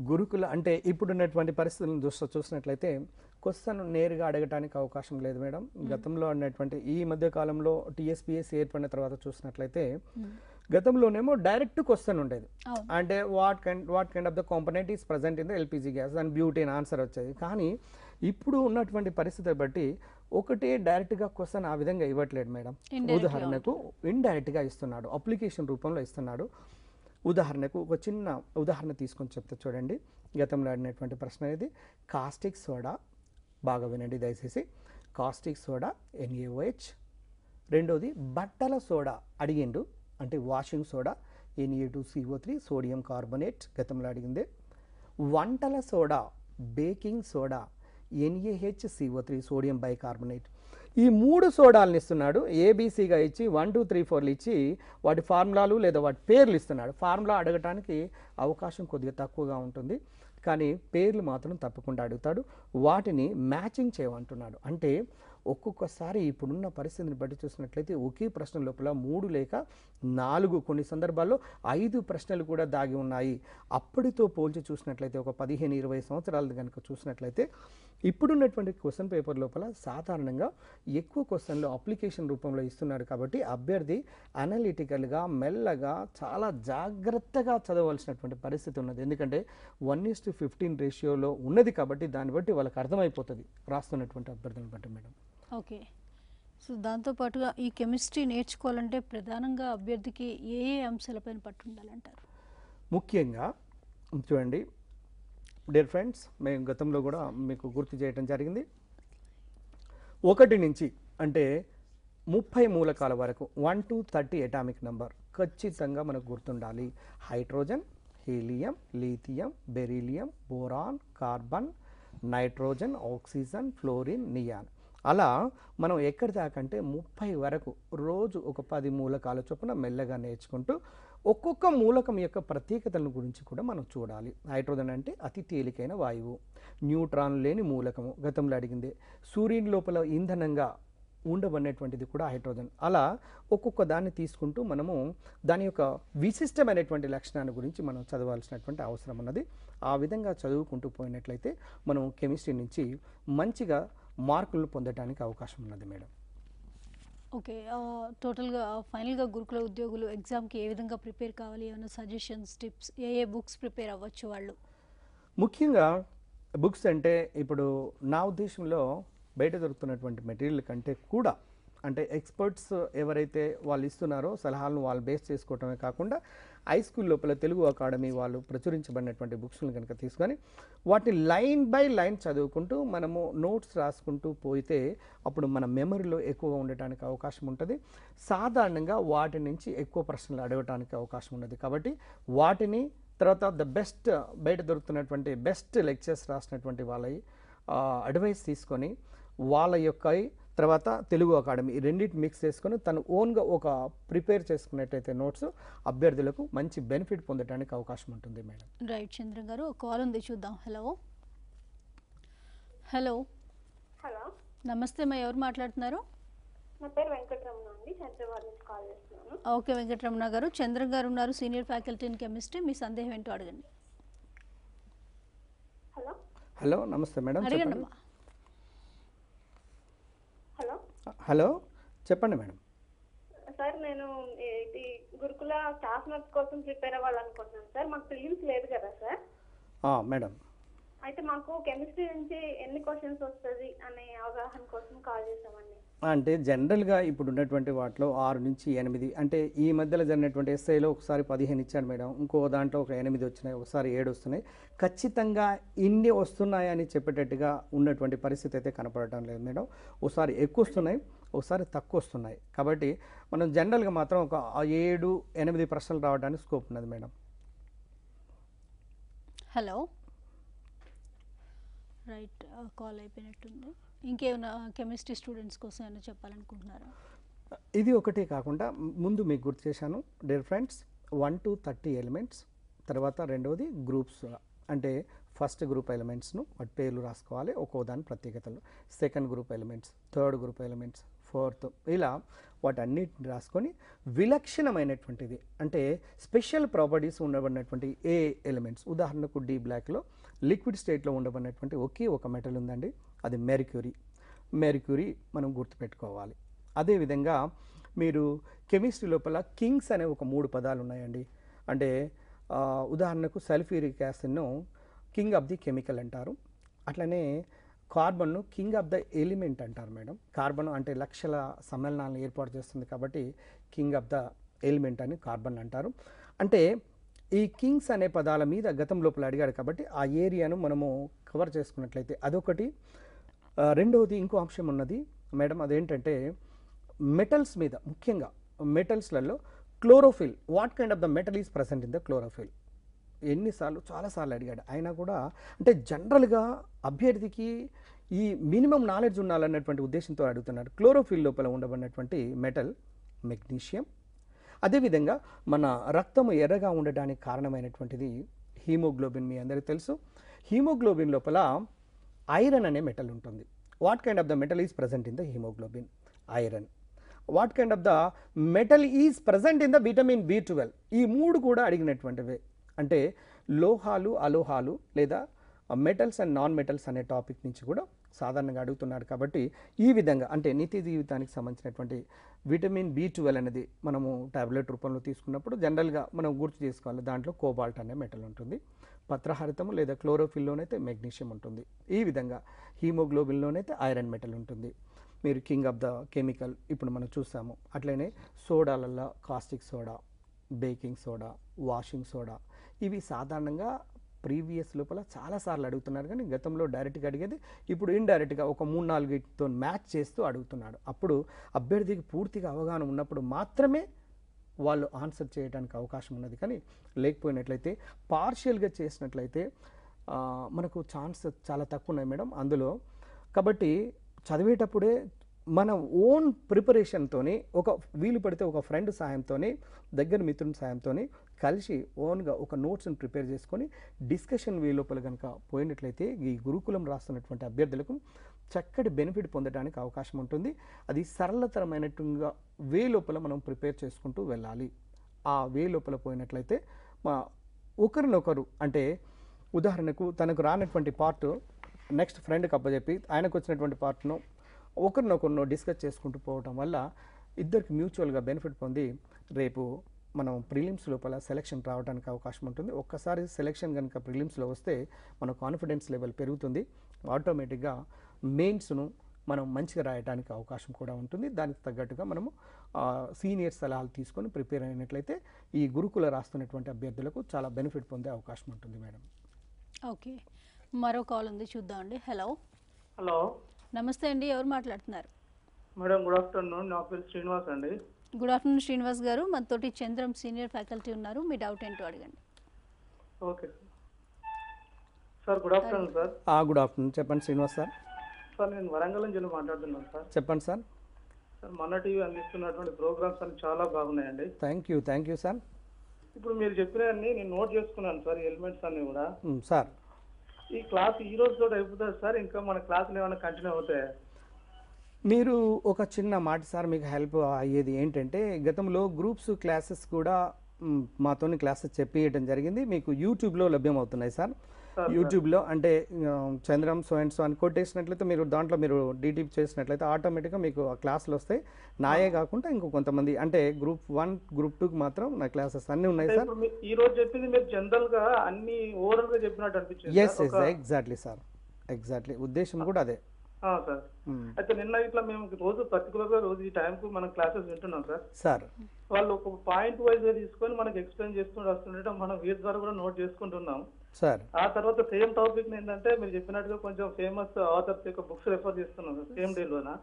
గురుకుల అంటే ఇప్పుడున్నటువంటి పరిస్థితులను చూసినట్లయితే క్వశ్చన్ నేరుగా అడగటానికి అవకాశం లేదు మేడం. గతంలో అన్నటువంటి ఈ మధ్య కాలంలో టీఎస్పీఎస్సీ ఏర్పడిన తర్వాత చూసినట్లయితే గతంలోనేమో డైరెక్ట్ క్వశ్చన్ ఉండేది. అంటే what kind of the component is present in the LPG gas and butane answer వచ్చేది. కానీ ఇప్పుడు ఉన్నటువంటి పరిస్థితిని బట్టి ఒకటే డైరెక్ట్గా క్వశ్చన్ ఆ విధంగా ఇవ్వట్లేదు మేడం. ఉదాహరణకు ఇండైరెక్ట్గా ఇస్తున్నాడు, అప్లికేషన్ రూపంలో ఇస్తున్నాడు. ఉదాహరణకు ఒక చిన్న ఉదాహరణ తీసుకొని చెప్తే చూడండి. గతంలో అడిగినటువంటి ప్రశ్న అనేది కాస్టిక్ సోడా, బాగా వినండి దయచేసి, కాస్టిక్ సోడా NaOH. రెండోది బట్టల సోడా అడిగిండు, అంటే washing soda Na2CO3 sodium carbonate గతంలో అడిగిందే. వంటల soda baking soda NaHCO3 sodium bicarbonate. ఈ 3 సోడాలను ఇస్తున్నాడు, ఏబీసీగా ఇచ్చి 1 2 3 4లు ఇచ్చి వాటి ఫార్ములాలు లేదా వాటి పేర్లు ఇస్తున్నాడు. ఫార్ములా అడగటానికి అవకాశం కొద్దిగా తక్కువగా ఉంటుంది, కానీ పేర్లు మాత్రం తప్పకుండా అడుగుతాడు. వాటిని మ్యాచింగ్ చేయమంటున్నాడు. అంటే ఒక్కొక్కసారి ఇప్పుడున్న పరిస్థితిని బట్టి చూసినట్లయితే ఒకే ప్రశ్న లోపల 3 లేక 4, కొన్ని సందర్భాల్లో 5 ప్రశ్నలు కూడా దాగి ఉన్నాయి. అప్పటితో పోల్చి చూసినట్లయితే ఒక 15-20 సంవత్సరాలు కనుక చూసినట్లయితే ఇప్పుడున్నటువంటి క్వశ్చన్ పేపర్ లోపల సాధారణంగా ఎక్కువ క్వశ్చన్లు అప్లికేషన్ రూపంలో ఇస్తున్నారు. కాబట్టి అభ్యర్థి అనలిటికల్గా మెల్లగా చాలా జాగ్రత్తగా చదవలసినటువంటి పరిస్థితి ఉన్నది. ఎందుకంటే 1:15 రేషియోలో ఉన్నది కాబట్టి దాన్ని బట్టి వాళ్ళకి అర్థమైపోతుంది రాస్తున్నటువంటి అభ్యర్థులను బట్టి మేడం. ఓకే, సో దాంతోపాటుగా ఈ కెమిస్ట్రీ నేర్చుకోవాలంటే ప్రధానంగా అభ్యర్థికి ఏ అంశాలపైన పట్టు ఉండాలంటారు? ముఖ్యంగా చూడండి డియర్ ఫ్రెండ్స్, మేము గతంలో కూడా మీకు గుర్తు చేయడం జరిగింది. 1 నుంచి అంటే 30 మూలకాల వరకు 1 to 30 అటామిక్ నెంబర్ ఖచ్చితంగా మనకు గుర్తుండాలి. Hydrogen, helium, lithium, beryllium, boron, carbon, nitrogen, oxygen, fluorine, neon. అలా మనం ఎక్కడి దాకంటే 30 వరకు రోజు ఒక 10 మూలకాల చొప్పున మెల్లగా నేర్చుకుంటూ ఒక్కొక్క మూలకం యొక్క ప్రత్యేకతలను గురించి కూడా మనం చూడాలి. హైడ్రోజన్ అంటే అతి తేలికైన వాయువు, న్యూట్రాన్ లేని మూలకము గతంలో అడిగింది. సూర్యుని లోపల ఇంధనంగా ఉండబడినటువంటిది కూడా హైడ్రోజన్. అలా ఒక్కొక్క దాన్ని తీసుకుంటూ మనము దాని యొక్క విశిష్టమైనటువంటి లక్షణాల గురించి మనం చదవాల్సినటువంటి అవసరం ఉన్నది. ఆ విధంగా చదువుకుంటూ పోయినట్లయితే మనం కెమిస్ట్రీ నుంచి మంచిగా మార్కులు పొందడానికి అవకాశం ఉన్నది మేడం. ఓకే, టోటల్గా ఫైనల్గా గురుకుల ఉద్యోగులు ఎగ్జామ్కి ఏ విధంగా ప్రిపేర్ కావాలి, ఏమైనా సజెషన్స్, టిప్స్, ఏ బుక్స్ ప్రిపేర్ అవ్వచ్చు వాళ్ళు? ముఖ్యంగా బుక్స్ అంటే ఇప్పుడు నా ఉద్దేశంలో బయట దొరుకుతున్నటువంటి మెటీరియల్ కంటే కూడా అంటే ఎక్స్పర్ట్స్ ఎవరైతే వాళ్ళు ఇస్తున్నారో సలహాలను వాళ్ళు బేస్ చేసుకోవటమే కాకుండా హై స్కూల్ లోపల తెలుగు అకాడమీ వాళ్ళు ప్రచురించబడినటువంటి బుక్స్ని కనుక తీసుకొని వాటిని లైన్ బై లైన్ చదువుకుంటూ మనము నోట్స్ రాసుకుంటూ పోతే అప్పుడు మన మెమరీలో ఎక్కువగా ఉండటానికి అవకాశం ఉంటుంది. సాధారణంగా వాటి నుంచి ఎక్కువ ప్రశ్నలు అడగటానికి అవకాశం ఉన్నది. కాబట్టి వాటిని తర్వాత ద బెస్ట్ బయట దొరుకుతున్నటువంటి బెస్ట్ లెక్చర్స్ రాసినటువంటి వాళ్ళ అడ్వైస్ తీసుకొని వాళ్ళ యొక్క తర్వాత తెలుగు అకాడమీ ఈ రెండింటి మిక్స్ చేసుకొని తను ఓన్గా ఒక ప్రిపేర్ చేసుకున్నట్టయితే నోట్స్ అభ్యర్థులకు మంచి బెనిఫిట్ పొందడానికి అవకాశం ఉంటుంది మేడం. రైట్ చంద్ర గారు, ఒక కాల్ ఉంది చూద్దాం. హలో హలో హలో, నమస్తే అమ్మా, ఎవరు మాట్లాడుతున్నారు? నా పేరు వెంకటరమణ అండి, హైదరాబాద్ నుంచి కాల్ చేస్తున్నాను. ఓకే వెంకటరమణ గారు, చంద్ర గారు ఉన్నారు, సీనియర్ ఫ్యాకల్టీ ఇన్ కెమిస్ట్రీ. మీ సందేహం ఏంటో అడగండి. హలో నమస్తే మేడం చెప్పండి. అడగండి అమ్మా. హలో హలో చెప్పండి మేడం. సార్, నేను ఇది గురుకుల స్టాఫ్ నర్స్ కోసం ప్రిపేర్ అవ్వాలనుకుంటున్నాను సార్. మాకు ప్రిలిమ్స్ లేదు కదా సార్. మేడం అయితే మాకు కెమిస్ట్రీ నుంచి ఎన్ని క్వశ్చన్స్ వస్తుంది అనే అవగాహన కోసం కాల్ చేసామండి. అంటే జనరల్గా ఇప్పుడు ఉన్నటువంటి వాటిలో 6 నుంచి 8 అంటే ఈ మధ్యలో జరిగినటువంటి ఎస్ఐలో ఒకసారి 15 ఇచ్చాడు మేడం, ఇంకో దాంట్లో ఒక 8 వచ్చినాయి, ఒకసారి 7 వస్తున్నాయి. ఖచ్చితంగా ఇన్ని వస్తున్నాయని చెప్పేటట్టుగా ఉన్నటువంటి పరిస్థితి అయితే కనపడటం లేదు మేడం. ఒకసారి ఎక్కువ వస్తున్నాయి, ఒకసారి తక్కువ వస్తున్నాయి. కాబట్టి మనం జనరల్గా మాత్రం ఒక 7-8 ప్రశ్నలు రావడానికి స్కోప్ ఉన్నది మేడం. హలో రైట్, కాల్ అయిపోయినట్టుంది. ఇంకేమైనా కెమిస్ట్రీ స్టూడెంట్స్ కోసం ఏమైనా చెప్పాలనుకుంటున్నారా? ఇది ఒకటే కాకుండా ముందు మీకు గుర్తు చేశాను డియర్ ఫ్రెండ్స్, 1 to 30 ఎలిమెంట్స్, తర్వాత రెండవది గ్రూప్స్. అంటే ఫస్ట్ గ్రూప్ ఎలిమెంట్స్ను వాటి పేర్లు రాసుకోవాలి, ఒక్కో దాని ప్రత్యేకతలు. Second group elements, third group elements, fourth, ఇలా వాటన్నిటిని రాసుకొని విలక్షణమైనటువంటిది అంటే స్పెషల్ ప్రాపర్టీస్ ఉండబడినటువంటి ఏ ఎలిమెంట్స్, ఉదాహరణకు డి బ్లాక్లో లిక్విడ్ స్టేట్లో ఉండబడినటువంటి ఒకే ఒక మెటల్ ఉందండి, అది మెర్క్యూరీ. మెర్క్యూరీ మనం గుర్తుపెట్టుకోవాలి. అదేవిధంగా మీరు కెమిస్ట్రీ లోపల కింగ్స్ అనే ఒక 3 పదాలు ఉన్నాయండి. అంటే ఉదాహరణకు సల్ఫ్యూరిక్ యాసిడ్ను కింగ్ ఆఫ్ ది కెమికల్ అంటారు. అట్లనే కార్బన్ను కింగ్ ఆఫ్ ద ఎలిమెంట్ అంటారు మేడం. కార్బన్ అంటే లక్షల సమ్మేళనాలను ఏర్పాటు చేస్తుంది కాబట్టి కింగ్ ఆఫ్ ద ఎలిమెంట్ అని కార్బన్ అంటారు. అంటే ఈ కింగ్స్ అనే పదాల మీద గతం లోపల అడిగాడు కాబట్టి ఆ ఏరియాను మనము కవర్ చేసుకున్నట్లయితే అదొకటి. రెండవది ఇంకో అంశం ఉన్నది మేడం, అదేంటంటే మెటల్స్ మీద, ముఖ్యంగా మెటల్స్లలో chlorophyll, what kind of the metal is present in the chlorophyll. ఎన్నిసార్లు, చాలాసార్లు అడిగాడు. అయినా కూడా అంటే జనరల్గా అభ్యర్థికి ఈ మినిమం నాలెడ్జ్ ఉండాలన్నటువంటి ఉద్దేశంతో అడుగుతున్నాడు. క్లోరోఫిల్ లోపల ఉండబడినటువంటి మెటల్ మెగ్నీషియం. అదేవిధంగా మన రక్తము ఎర్రగా ఉండడానికి కారణమైనటువంటిది హీమోగ్లోబిన్. మీ అందరికీ తెలుసు. హీమోగ్లోబిన్ లోపల ఐరన్ అనే మెటల్ ఉంటుంది. What kind of the metal is present in the haemoglobin? Iron. What kind of the metal is present in the vitamin B12? ఈ 3 కూడా అడిగినటువంటివే. అంటే లోహాలు, అలోహాలు లేదా మెటల్స్ అండ్ నాన్ మెటల్స్ అనే టాపిక్ నుంచి కూడా సాధారణంగా అడుగుతున్నాడు. కాబట్టి ఈ విధంగా అంటే నిత్య జీవితానికి సంబంధించినటువంటి విటమిన్ B12 అనేది మనము టాబ్లెట్ రూపంలో తీసుకున్నప్పుడు జనరల్గా మనం గుర్తు చేసుకోవాలి. దాంట్లో కోబాల్ట్ అనే మెటల్ ఉంటుంది. పత్రహరితము లేదా క్లోరోఫిల్లోనైతే మెగ్నీషియం ఉంటుంది. ఈ విధంగా హీమోగ్లోబిన్లోనైతే ఐరన్ మెటల్ ఉంటుంది. మీరు కింగ్ ఆఫ్ ద కెమికల్ ఇప్పుడు మనం చూసాము. అట్లనే సోడాలల్లో caustic soda, baking soda, washing soda, ఇవి సాధారణంగా ప్రీవియస్ లోపల చాలాసార్లు అడుగుతున్నారు. కానీ గతంలో డైరెక్ట్గా అడిగేది ఇప్పుడు ఇండైరెక్ట్గా ఒక 3-4తో మ్యాచ్ చేస్తూ అడుగుతున్నాడు. అప్పుడు అభ్యర్థికి పూర్తిగా అవగాహన ఉన్నప్పుడు మాత్రమే వాళ్ళు ఆన్సర్ చేయడానికి అవకాశం ఉన్నది. కానీ లేకపోయినట్లయితే పార్షియల్గా చేసినట్లయితే మనకు ఛాన్స్ చాలా తక్కువ ఉన్నాయి మేడం అందులో. కాబట్టి చదివేటప్పుడే మన ఓన్ ప్రిపరేషన్తో ఒక వీలు పడితే ఒక ఫ్రెండ్ సాయంతో, దగ్గర మిత్రుని సాయంతో కలిసి ఓన్గా ఒక నోట్స్ని ప్రిపేర్ చేసుకొని డిస్కషన్ వే లోపల కనుక పోయినట్లయితే ఈ గురుకులం రాస్తున్నటువంటి అభ్యర్థులకు చక్కటి బెనిఫిట్ పొందడానికి అవకాశం ఉంటుంది. అది సరళతరమైనట్టుగా వే లోపల మనం ప్రిపేర్ చేసుకుంటూ వెళ్ళాలి. ఆ వే లోపల పోయినట్లయితే ఒకరినొకరు అంటే ఉదాహరణకు తనకు రానటువంటి పార్ట్ నెక్స్ట్ ఫ్రెండ్కి అప్పచెప్పి ఆయనకు వచ్చినటువంటి పార్ట్ను ఒకరినొకరినో డిస్కస్ చేసుకుంటూ పోవటం వల్ల ఇద్దరికి మ్యూచువల్గా బెనిఫిట్ పొంది రేపు మనం ప్రిలిమ్స్ లోపల సెలెక్షన్ రావడానికి అవకాశం ఉంటుంది. ఒక్కసారి సెలెక్షన్ కనుక ప్రిలిమ్స్లో వస్తే మన కాన్ఫిడెన్స్ లెవెల్ పెరుగుతుంది. ఆటోమేటిక్గా మెయిన్స్ను మనం మంచిగా రాయడానికి అవకాశం కూడా ఉంటుంది. దానికి తగ్గట్టుగా మనము సీనియర్ సలహాలు తీసుకొని ప్రిపేర్ అయినట్లయితే ఈ గురుకుల రాస్తున్నటువంటి అభ్యర్థులకు చాలా బెనిఫిట్ పొందే అవకాశం ఉంటుంది మేడం. ఓకే, మరో కాల్ ఉంది, చూద్దామండి. హలో హలో నమస్తే అండి, ఎవరు మాట్లాడుతున్నారు? మేడం గుడ్ ఆఫ్టర్నూన్, నా పేరు శ్రీనివాస్ అండి. గుడ్ ఆఫ్టర్నూన్ శ్రీనివాస్ గారు, మనతోటి చంద్రం సీనియర్ ఫ్యాకల్టీ ఉన్నారు. మీ డౌట్ ఏంటో అడగండి. Okay sir, good afternoon sir. Good afternoon, చెప్పండి శ్రీనివాస్ సార్. సార్ నేను వరంగల్ నుంచి మాట్లాడుతున్నాను సార్. చెప్పండి సార్. సార్ మన టీవీ అందిస్తున్నటువంటి ప్రోగ్రామ్స్ అన్ని చాలా బాగున్నాయండి. Thank you sir. ఇప్పుడు మీరు చెప్పినవన్నీ నేను నోట్ చేసుకున్నాను సార్, ఎలిమెంట్స్ అన్నీ కూడా. సార్ ఈ క్లాస్ ఈ రోజు తోటి అయిపోతుంది సార్, ఇంకా మన క్లాసులు ఏమైనా కంటిన్యూ అవుతాయి? మీరు ఒక చిన్న మాట సార్ మీకు హెల్ప్ అయ్యేది ఏంటంటే గతంలో గ్రూప్స్ క్లాసెస్ కూడా మాతోని క్లాసెస్ చెప్పియడం జరిగింది. మీకు యూట్యూబ్లో లభ్యమవుతున్నాయి సార్. యూట్యూబ్లో అంటే చంద్రం సో అండ్ సో అని కొట్టేసినట్లయితే మీరు దాంట్లో మీరు డీటీప్ చేసినట్లయితే ఆటోమేటిక్గా మీకు ఆ క్లాసులు వస్తాయి. నాయే కాకుండా ఇంకో కొంతమంది అంటే గ్రూప్ 1 గ్రూప్ 2కి మాత్రం నా క్లాసెస్ అన్నీ ఉన్నాయి సార్. ఇప్పుడు ఈ రోజు చెప్పింది మీరు జనరల్ గా అన్ని ఓవరాల్ గా చెప్పినట్టు అనిపించింది. ఎస్ ఎగ్జాక్ట్లీ సార్, ఎగ్జాక్ట్లీ ఉద్దేశం కూడా అదే సార్. అయితే నిన్న ఇట్లా మేము రోజు పర్టికులర్ గా రోజు ఈ టైంకు మనం క్లాసెస్ వింటున్నాం సార్. వాళ్ళు ఒక పాయింట్ వైజ్ గా తీసుకొని మనకి ఎక్స్ప్లెయిన్ చేస్తూ వస్తుంటే మనం వీటి ద్వారా కూడా నోట్ చేసుకుంటున్నాం సార్. ఆ తర్వాత సేమ్ టాపిక్ ఏంటంటే మీరు చెప్పినట్టుగా కొంచెం ఫేమస్ ఆథర్స్ యొక్క బుక్స్ రెఫర్ చేస్తున్నాం సార్ సేమ్ డే లోనా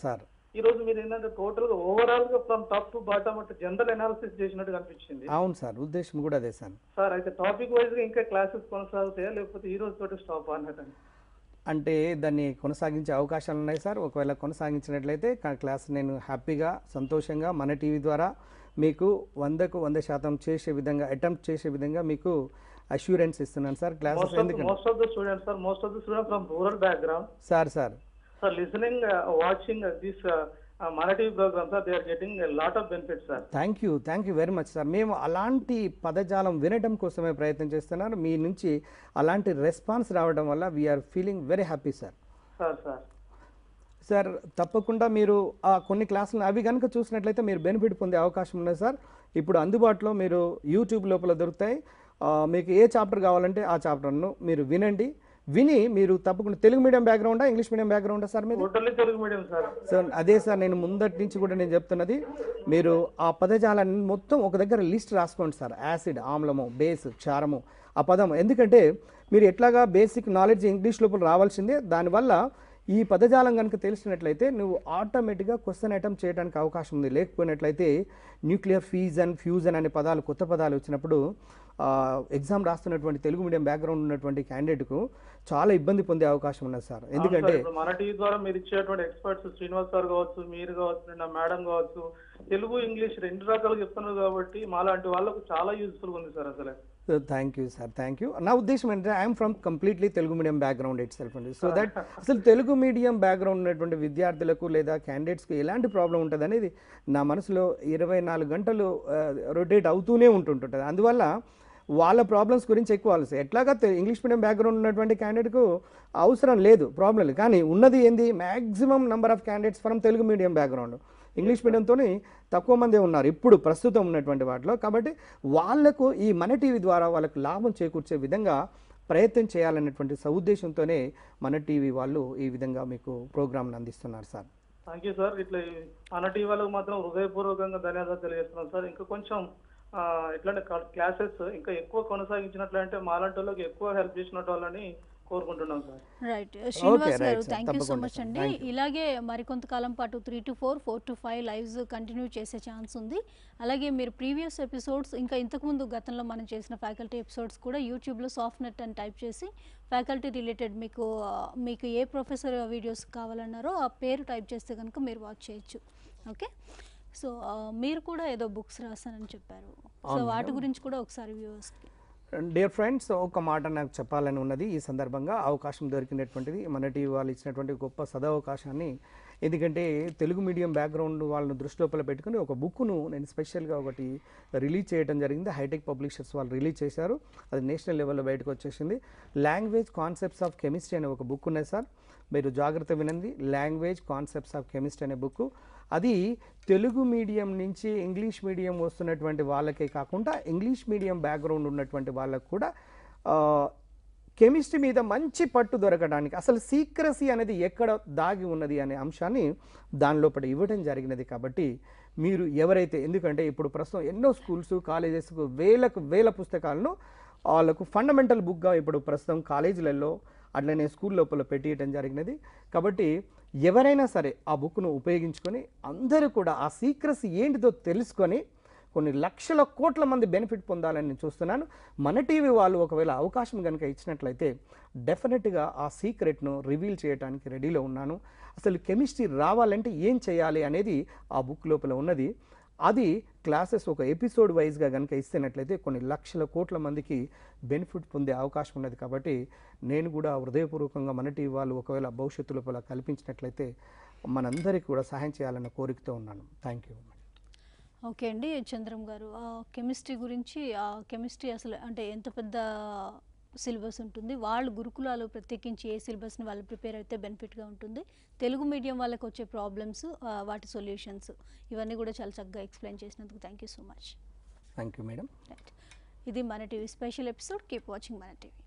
సార్. ఈ రోజు మీరు ఏంటంటే టోటల్ గా ఓవరాల్ గా ఫ్రమ్ టాప్ టు బాటమ్ అంటే జనరల్ అనాలిసిస్ చేసినట్టు కనిపించింది. అవును సార్, ఉద్దేశం కూడా అదే సార్. అయితే టాపిక్ వైజ్ గా ఇంకా క్లాసెస్ కొనసాగుతాయా లేకపోతే ఈ రోజు తోటి స్టాప్ అన్నట్టు? అంటే దాన్ని కొనసాగించే అవకాశాలు ఉన్నాయి సార్. ఒకవేళ కొనసాగించినట్లయితే క్లాస్ నేను హ్యాపీగా సంతోషంగా మన టీవీ ద్వారా మీకు 100కు 100% చేసే విధంగా అటెంప్ట్ చేసే విధంగా మీకు అష్యూరెన్స్ ఇస్తున్నాను sir. Classes most of the students from rural background sir listening watching this మన TV programme sir, they are getting lot of benefits sir. Thank you very much sir. మేము అలాంటి పదజాలం వినడం కోసమే ప్రయత్నం చేస్తున్నారు. మీ నుంచి అలాంటి రెస్పాన్స్ రావడం వల్ల we are feeling very happy sir. Sir తప్పకుండా మీరు కొన్ని క్లాసులు అవి కనుక చూసినట్లయితే మీరు బెనిఫిట్ పొందే అవకాశం ఉంది సార్. ఇప్పుడు అందుబాటులో మీరు యూట్యూబ్ లోపల దొరుకుతాయి. మీకు ఏ చాప్టర్ కావాలంటే ఆ చాప్టర్ను మీరు విని మీరు తప్పకుండా తెలుగు మీడియం బ్యాక్గ్రౌండా ఇంగ్లీష్ మీడియం బ్యాక్గ్రౌండా సార్ మీరు? Telugu medium sir. సార్ అదే సార్, నేను ముందటి నుంచి కూడా నేను చెప్తున్నది మీరు ఆ పదజాలాన్ని మొత్తం ఒక దగ్గర లిస్ట్ రాసుకోండి సార్. యాసిడ్, ఆమ్లము, బేస్, క్షారము, ఆ పదం. ఎందుకంటే మీరు ఎట్లాగా బేసిక్ నాలెడ్జ్ ఇంగ్లీష్ లోపల రావాల్సిందే. దానివల్ల ఈ పదజాలం కనుక తెలిసినట్లయితే నువ్వు ఆటోమేటిక్గా క్వశ్చన్ అటెంప్ట్ చేయడానికి అవకాశం ఉంది. లేకపోయినట్లయితే న్యూక్లియర్ ఫ్యూజన్ అనే పదాలు కొత్త పదాలు వచ్చినప్పుడు ఎగ్జామ్ రాస్తున్నటువంటి తెలుగు మీడియం బ్యాక్గ్రౌండ్ ఉన్నటువంటి క్యాండిడేట్కు చాలా ఇబ్బంది పొందే అవకాశం ఉన్నది సార్. ఎందుకంటే మన టీవీ ద్వారా మీరు ఇచ్చేటువంటి ఎక్స్పర్ట్స్ శ్రీనివాస్ సార్ కావచ్చు, మీరు కావచ్చు, నా మేడం కావచ్చు, తెలుగు ఇంగ్లీష్ రెండు రకాలు చెప్తున్నారు కాబట్టి మాలాంటి వాళ్ళకు చాలా యూజ్ఫుల్గా ఉంది సార్. అసలు thank you sir, thank you. నా ఉద్దేశం ఏంటంటే I'm from completely Telugu medium background it self అండి. సో దట్ అసలు తెలుగు మీడియం బ్యాక్గ్రౌండ్ ఉన్నటువంటి విద్యార్థులకు లేదా క్యాండిడేట్స్కి ఎలాంటి ప్రాబ్లం ఉంటుంది అనేది నా మనసులో 24 గంటలు రొటేట్ అవుతూనే ఉంటుంటుంది. అందువల్ల వాళ్ళ ప్రాబ్లమ్స్ గురించి ఎక్కువ ఆలోచన. ఎట్లాగా ఇంగ్లీష్ మీడియం బ్యాక్గ్రౌండ్ ఉన్నటువంటి క్యాండిడేట్కు అవసరం లేదు, ప్రాబ్లం లేదు. కానీ ఉన్నది ఏంది, maximum number of candidates from Telugu medium background. English మీడియంతో తక్కువ మందే ఉన్నారు ఇప్పుడు ప్రస్తుతం ఉన్నటువంటి వాటిలో. కాబట్టి వాళ్లకు ఈ మన టీవీ ద్వారా వాళ్ళకు లాభం చేకూర్చే విధంగా ప్రయత్నం చేయాలనేటువంటి సదుద్దేశంతోనే మన టీవీ వాళ్ళు ఈ విధంగా మీకు ప్రోగ్రామ్ని అందిస్తున్నారు సార్. Thank you sir. ఇట్లా మన టీవీ వాళ్ళకు మాత్రం హృదయపూర్వకంగా ధన్యవాదాలు తెలియజేస్తున్నాం సార్. ఇంకా కొంచెం ఇట్లాంటి క్లాసెస్ ఇంకా ఎక్కువ కొనసాగించినట్లయితే మాలాంటి వాళ్ళకి ఎక్కువ హెల్ప్ చేసినట్టు వాళ్ళని కోరుకుంటున్నాం సార్. రైట్ శ్రీనివాస్ గారు, థ్యాంక్ యూ సో మచ్ అండి. ఇలాగే మరికొంతకాలం పాటు 3 to 4, 4 to 5 లైవ్స్ కంటిన్యూ చేసే ఛాన్స్ ఉంది. అలాగే మీరు ప్రీవియస్ ఎపిసోడ్స్ ఇంకా ఇంతకుముందు గతంలో మనం చేసిన ఫ్యాకల్టీ ఎపిసోడ్స్ కూడా యూట్యూబ్లో సాఫ్ట్నెట్ అని టైప్ చేసి ఫ్యాకల్టీ రిలేటెడ్ మీకు ఏ ప్రొఫెసర్ వీడియోస్ కావాలన్నారో ఆ పేరు టైప్ చేస్తే కనుక మీరు వాచ్ చేయొచ్చు. ఓకే, సో మీరు కూడా ఏదో బుక్స్ రాస్తానని చెప్పారు. సో వాటి గురించి కూడా ఒకసారి వ్యూవర్స్కి. డియర్ ఫ్రెండ్స్, ఒక మాట నాకు చెప్పాలని ఉన్నది ఈ సందర్భంగా. అవకాశం దొరికినటువంటిది మన టీవీ వాళ్ళు ఇచ్చినటువంటి గొప్ప సదవకాశాన్ని. ఎందుకంటే తెలుగు మీడియం బ్యాక్గ్రౌండ్ వాళ్ళను దృష్టిలోపల పెట్టుకుని ఒక బుక్ను నేను స్పెషల్గా ఒకటి రిలీజ్ చేయడం జరిగింది. హైటెక్ పబ్లిషర్స్ వాళ్ళు రిలీజ్ చేశారు. అది నేషనల్ లెవెల్లో బయటకు వచ్చేసింది. లాంగ్వేజ్ కాన్సెప్ట్స్ ఆఫ్ కెమిస్ట్రీ అనే ఒక బుక్ ఉన్నది సార్, మీరు జాగ్రత్త వినండి. లాంగ్వేజ్ కాన్సెప్ట్స్ ఆఫ్ కెమిస్ట్రీ అనే బుక్. అది తెలుగు మీడియం నుంచి ఇంగ్లీష్ మీడియం వస్తున్నటువంటి వాళ్ళకే కాకుండా ఇంగ్లీష్ మీడియం బ్యాక్గ్రౌండ్ ఉన్నటువంటి వాళ్ళకు కూడా కెమిస్ట్రీ మీద మంచి పట్టు దొరకడానికి అసలు సీక్రసీ అనేది ఎక్కడ దాగి ఉన్నది అనే అంశాన్ని దానిలోపల ఇవ్వడం జరిగినది. కాబట్టి మీరు ఎవరైతే, ఎందుకంటే ఇప్పుడు ప్రస్తుతం ఎన్నో స్కూల్స్ కాలేజెస్కు వేల పుస్తకాలను వాళ్ళకు ఫండమెంటల్ బుక్గా ఇప్పుడు ప్రస్తుతం కాలేజీలలో అట్లనే స్కూల్ లోపల పెట్టియటం జరిగినది. కాబట్టి ఎవరైనా సరే ఆ బుక్ను ఉపయోగించుకొని అందరూ కూడా ఆ సీక్రసీ ఏంటిదో తెలుసుకొని కొన్ని లక్షల కోట్ల మంది బెనిఫిట్ పొందాలని నేను చూస్తున్నాను. మన టీవీ వాళ్ళు ఒకవేళ అవకాశం కనుక ఇచ్చినట్లయితే డెఫినెట్గా ఆ సీక్రెట్ను రివీల్ చేయడానికి రెడీలో ఉన్నాను. అసలు కెమిస్ట్రీ రావాలంటే ఏం చేయాలి అనేది ఆ బుక్ లోపల ఉన్నది. అది క్లాసెస్ ఒక ఎపిసోడ్ వైజ్గా కనుక ఇస్తున్నట్లయితే కొన్ని లక్షల కోట్ల మందికి బెనిఫిట్ పొందే అవకాశం ఉన్నది. కాబట్టి నేను కూడా హృదయపూర్వకంగా మన టీవీ వాళ్ళు ఒకవేళ భవిష్యత్తు లోపల కల్పించినట్లయితే మనందరికీ కూడా సహాయం చేయాలన్న కోరికతో ఉన్నాను. Thank you. ఓకే అండి, చంద్రం గారు కెమిస్ట్రీ గురించి, కెమిస్ట్రీ అసలు అంటే ఎంత పెద్ద సిలబస్ ఉంటుంది. వాళ్ళు గురుకులాలు ప్రత్యేకించి ఏ సిలబస్ని వాళ్ళు ప్రిపేర్ అయితే బెనిఫిట్గా ఉంటుంది. తెలుగు మీడియం వాళ్ళకి వచ్చే ప్రాబ్లమ్స్, వాటి సొల్యూషన్స్ ఇవన్నీ కూడా చాలా చక్కగా ఎక్స్ప్లెయిన్ చేసినందుకు thank you so much. Thank you madam. Right, ఇది మన TV special episode. Keep watching మన టీవీ.